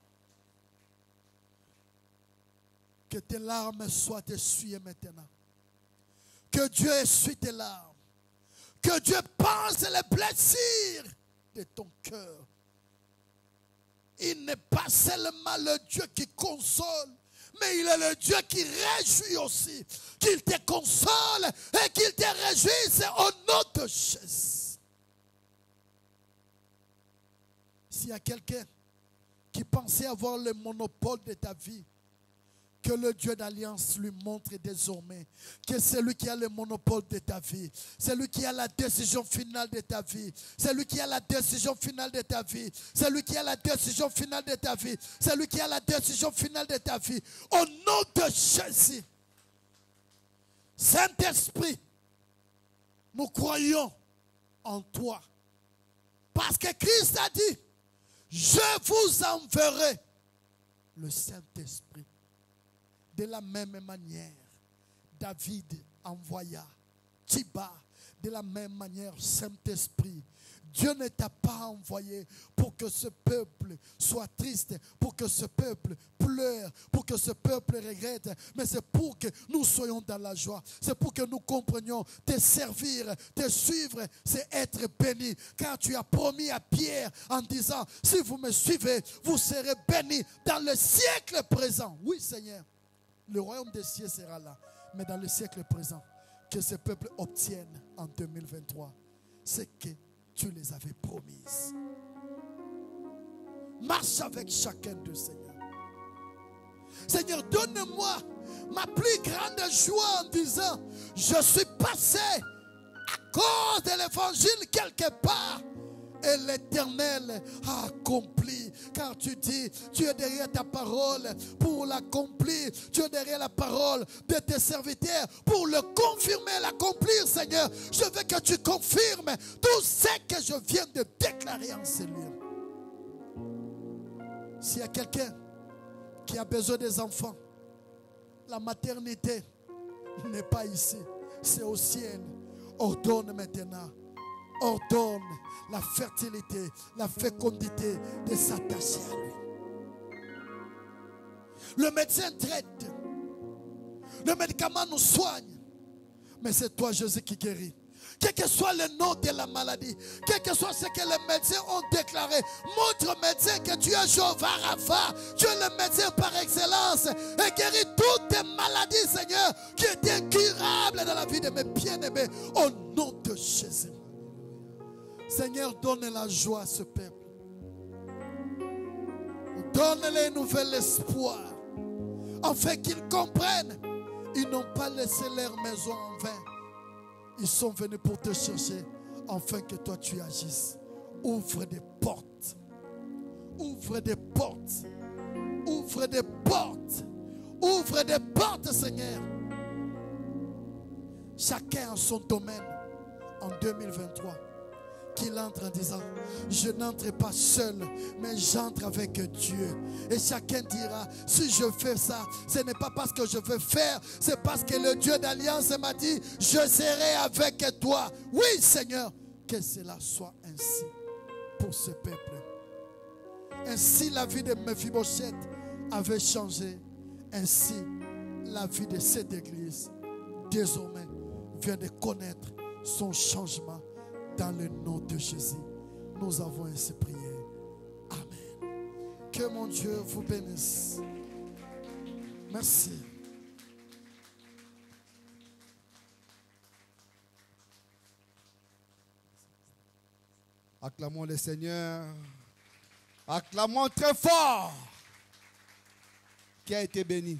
Que tes larmes soient essuyées maintenant. Que Dieu essuie tes larmes. Que Dieu pense les blessures de ton cœur. Il n'est pas seulement le Dieu qui console, mais il est le Dieu qui réjouit aussi. Qu'il te console et qu'il te réjouisse au nom de Jésus. S'il y a quelqu'un qui pensait avoir le monopole de ta vie, que le Dieu d'alliance lui montre désormais que c'est lui qui a le monopole de ta vie. C'est lui qui a la décision finale de ta vie. C'est lui qui a la décision finale de ta vie. C'est lui qui a la décision finale de ta vie. C'est lui qui a la décision finale de ta vie. Au nom de Jésus. Saint-Esprit, nous croyons en toi. Parce que Christ a dit, je vous enverrai le Saint-Esprit. De la même manière, David envoya Tiba. De la même manière, Saint-Esprit, Dieu ne t'a pas envoyé pour que ce peuple soit triste, pour que ce peuple pleure, pour que ce peuple regrette, mais c'est pour que nous soyons dans la joie. C'est pour que nous comprenions te servir, te suivre, c'est être béni. Car tu as promis à Pierre en disant, si vous me suivez, vous serez béni dans le siècle présent. Oui, Seigneur. Le royaume des cieux sera là. Mais dans le siècle présent, que ce peuple obtienne en 2023 ce que tu les avais promises. Marche avec chacun d'eux, Seigneur. Seigneur, donne-moi ma plus grande joie en disant, je suis passé à cause de l'évangile quelque part. Et l'Éternel a accompli. Car tu dis, tu es derrière ta parole pour l'accomplir. Tu es derrière la parole de tes serviteurs pour le confirmer, l'accomplir, Seigneur. Je veux que tu confirmes tout ce que je viens de déclarer en ces lieux. S'il y a quelqu'un qui a besoin des enfants, la maternité n'est pas ici, c'est au ciel. Ordonne maintenant. Ordonne la fertilité, la fécondité de s'attacher à lui. Le médecin traite. Le médicament nous soigne. Mais c'est toi, Jésus, qui guérit. Quel que soit le nom de la maladie, quel que soit ce que les médecins ont déclaré, montre au médecin que tu es Jéhovah Rapha. Tu es le médecin par excellence et guéris toutes tes maladies, Seigneur, qui étaient incurables dans la vie de mes bien-aimés. Au nom de Jésus. Seigneur, donne la joie à ce peuple. Donne-les un nouvel espoir. Afin qu'ils comprennent. Ils n'ont pas laissé leur maison en vain. Ils sont venus pour te chercher. Afin que toi tu agisses. Ouvre des portes. Ouvre des portes. Ouvre des portes. Ouvre des portes, Seigneur. Chacun en son domaine. En 2023. Qu'il entre en disant, je n'entre pas seul, mais j'entre avec Dieu. Et chacun dira, si je fais ça, ce n'est pas parce que je veux faire, c'est parce que le Dieu d'alliance m'a dit, je serai avec toi. Oui, Seigneur, que cela soit ainsi pour ce peuple. Ainsi la vie de Mephibosheth avait changé. Ainsi la vie de cette église désormais vient de connaître son changement. Dans le nom de Jésus, nous avons ainsi prié. Amen. Que mon Dieu vous bénisse. Merci. Acclamons le Seigneur. Acclamons très fort. Qui a été béni?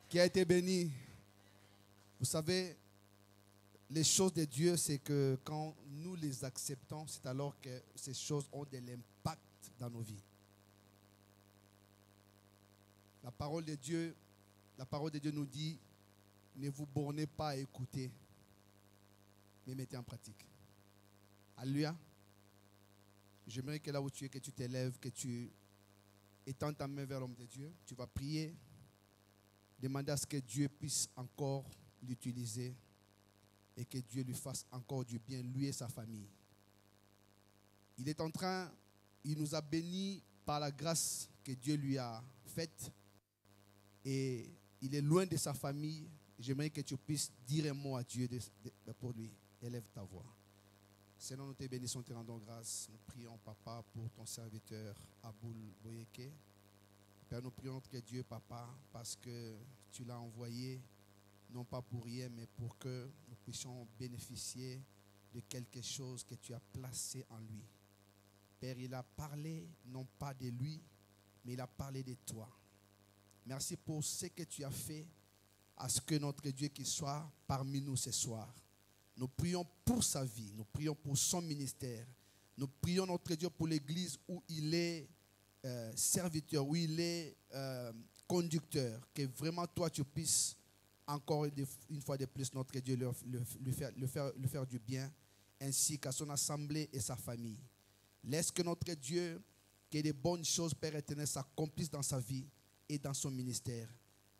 Qui a été béni? Vous savez, les choses de Dieu, c'est que quand nous les acceptons, c'est alors que ces choses ont de l'impact dans nos vies. La parole de Dieu nous dit, ne vous bornez pas à écouter, mais mettez en pratique. Alléluia. J'aimerais que là où tu es, que tu t'élèves, que tu étends ta main vers l'homme de Dieu. Tu vas prier, demander à ce que Dieu puisse encore l'utiliser et que Dieu lui fasse encore du bien, lui et sa famille. Il est en train, il nous a bénis par la grâce que Dieu lui a faite et il est loin de sa famille. J'aimerais que tu puisses dire un mot à Dieu pour lui. Élève ta voix. Seigneur, nous te bénissons, te rendons grâce. Nous prions, Papa, pour ton serviteur Aboul Boyeke. Père, nous prions notre Dieu, Papa, parce que tu l'as envoyé, non pas pour rien, mais pour que nous puissions bénéficier de quelque chose que tu as placé en lui. Père, il a parlé, non pas de lui, mais il a parlé de toi. Merci pour ce que tu as fait, à ce que notre Dieu qui soit parmi nous ce soir. Nous prions pour sa vie, nous prions pour son ministère. Nous prions notre Dieu pour l'église où il est serviteur, où il est conducteur. Que vraiment toi tu puisses encore une fois de plus notre Dieu lui faire du bien, ainsi qu'à son assemblée et sa famille. Laisse que notre Dieu, que les bonnes choses, Père éternel, s'accomplissent dans sa vie et dans son ministère.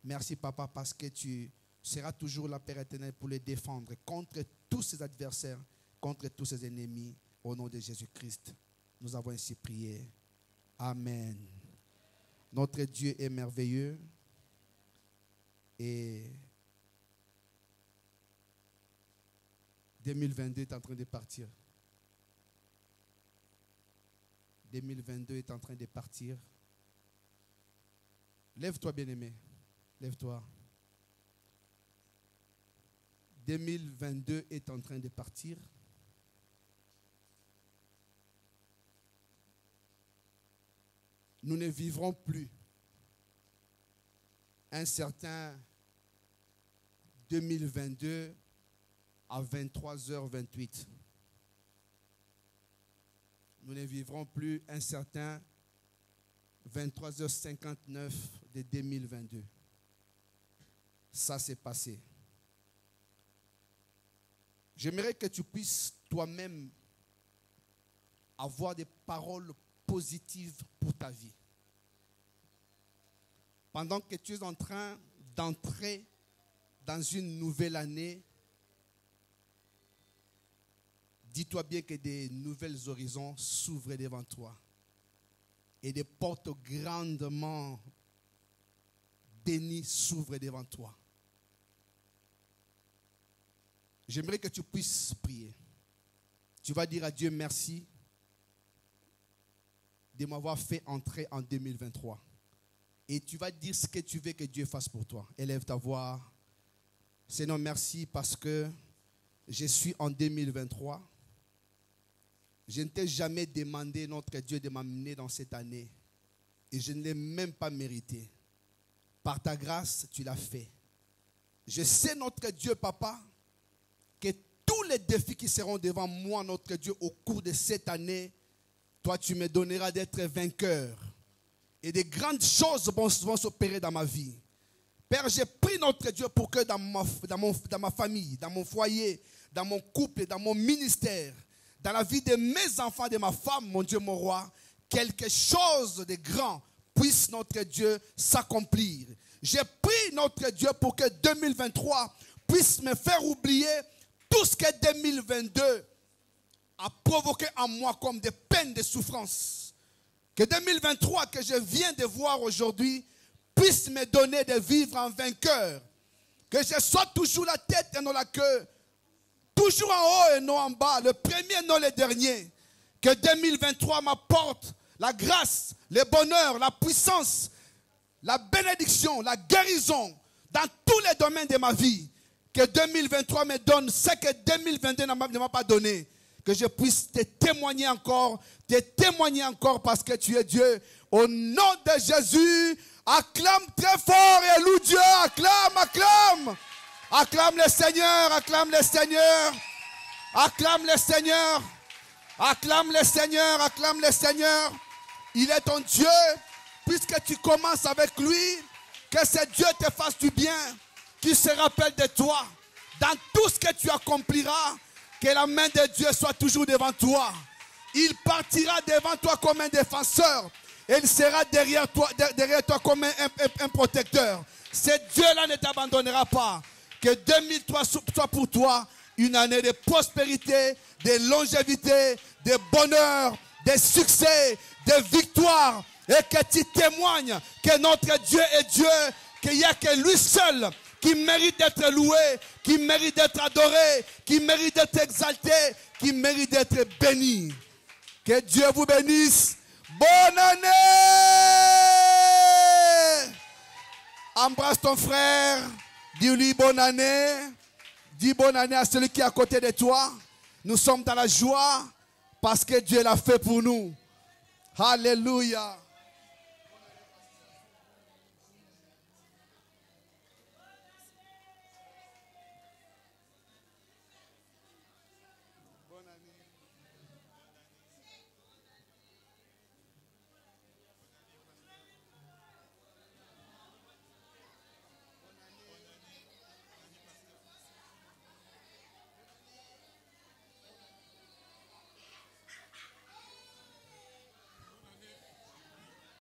Merci Papa parce que tu seras toujours là, Père éternel, pour les défendre contre tous ses adversaires, contre tous ses ennemis, au nom de Jésus-Christ. Nous avons ainsi prié. Amen. Notre Dieu est merveilleux et 2022 est en train de partir. 2022 est en train de partir. Lève-toi, bien-aimé. Lève-toi. 2022 est en train de partir. Nous ne vivrons plus un certain 2022 à 23h28. Nous ne vivrons plus un certain 23h59 de 2022. Ça s'est passé. J'aimerais que tu puisses toi-même avoir des paroles positives pour ta vie. Pendant que tu es en train d'entrer dans une nouvelle année, dis-toi bien que des nouvelles horizons s'ouvrent devant toi et des portes grandement bénies s'ouvrent devant toi. J'aimerais que tu puisses prier. Tu vas dire à Dieu merci de m'avoir fait entrer en 2023. Et tu vas dire ce que tu veux que Dieu fasse pour toi. Élève ta voix. Seigneur, merci parce que je suis en 2023. Je ne t'ai jamais demandé, notre Dieu, de m'amener dans cette année. Et je ne l'ai même pas mérité. Par ta grâce, tu l'as fait. Je sais, notre Dieu, Papa, que tous les défis qui seront devant moi, notre Dieu, au cours de cette année, toi, tu me donneras d'être vainqueur. Et des grandes choses vont s'opérer dans ma vie. Père, j'ai pris notre Dieu pour que dans ma famille, dans mon foyer, dans mon couple, dans mon ministère, dans la vie de mes enfants, de ma femme, mon Dieu, mon roi, quelque chose de grand puisse notre Dieu s'accomplir. J'ai pris notre Dieu pour que 2023 puisse me faire oublier tout ce que 2022 a provoqué en moi comme des peines de souffrance. Que 2023 que je viens de voir aujourd'hui puisse me donner de vivre en vainqueur. Que je sois toujours la tête et non la queue. Toujours en haut et non en bas. Le premier, non le dernier. Que 2023 m'apporte la grâce, le bonheur, la puissance, la bénédiction, la guérison dans tous les domaines de ma vie. Que 2023 me donne ce que 2022 ne m'a pas donné. Que je puisse te témoigner encore parce que tu es Dieu. Au nom de Jésus, acclame très fort et loue Dieu. Acclame, acclame. Acclame le Seigneur, acclame le Seigneur. Acclame le Seigneur. Acclame le Seigneur, acclame le Seigneur. Il est ton Dieu. Puisque tu commences avec lui, que ce Dieu te fasse du bien, qu'il se rappelle de toi. Dans tout ce que tu accompliras, que la main de Dieu soit toujours devant toi. Il partira devant toi comme un défenseur. Et il sera derrière toi comme un protecteur. Ce Dieu-là ne t'abandonnera pas. Que 2003 soit pour toi une année de prospérité, de longévité, de bonheur, de succès, de victoire. Et que tu témoignes que notre Dieu est Dieu, qu'il n'y a que lui seul qui mérite d'être loué, qui mérite d'être adoré, qui mérite d'être exalté, qui mérite d'être béni. Que Dieu vous bénisse. Bonne année! Embrasse ton frère. Dis-lui bonne année. Dis bonne année à celui qui est à côté de toi. Nous sommes dans la joie parce que Dieu l'a fait pour nous. Alléluia.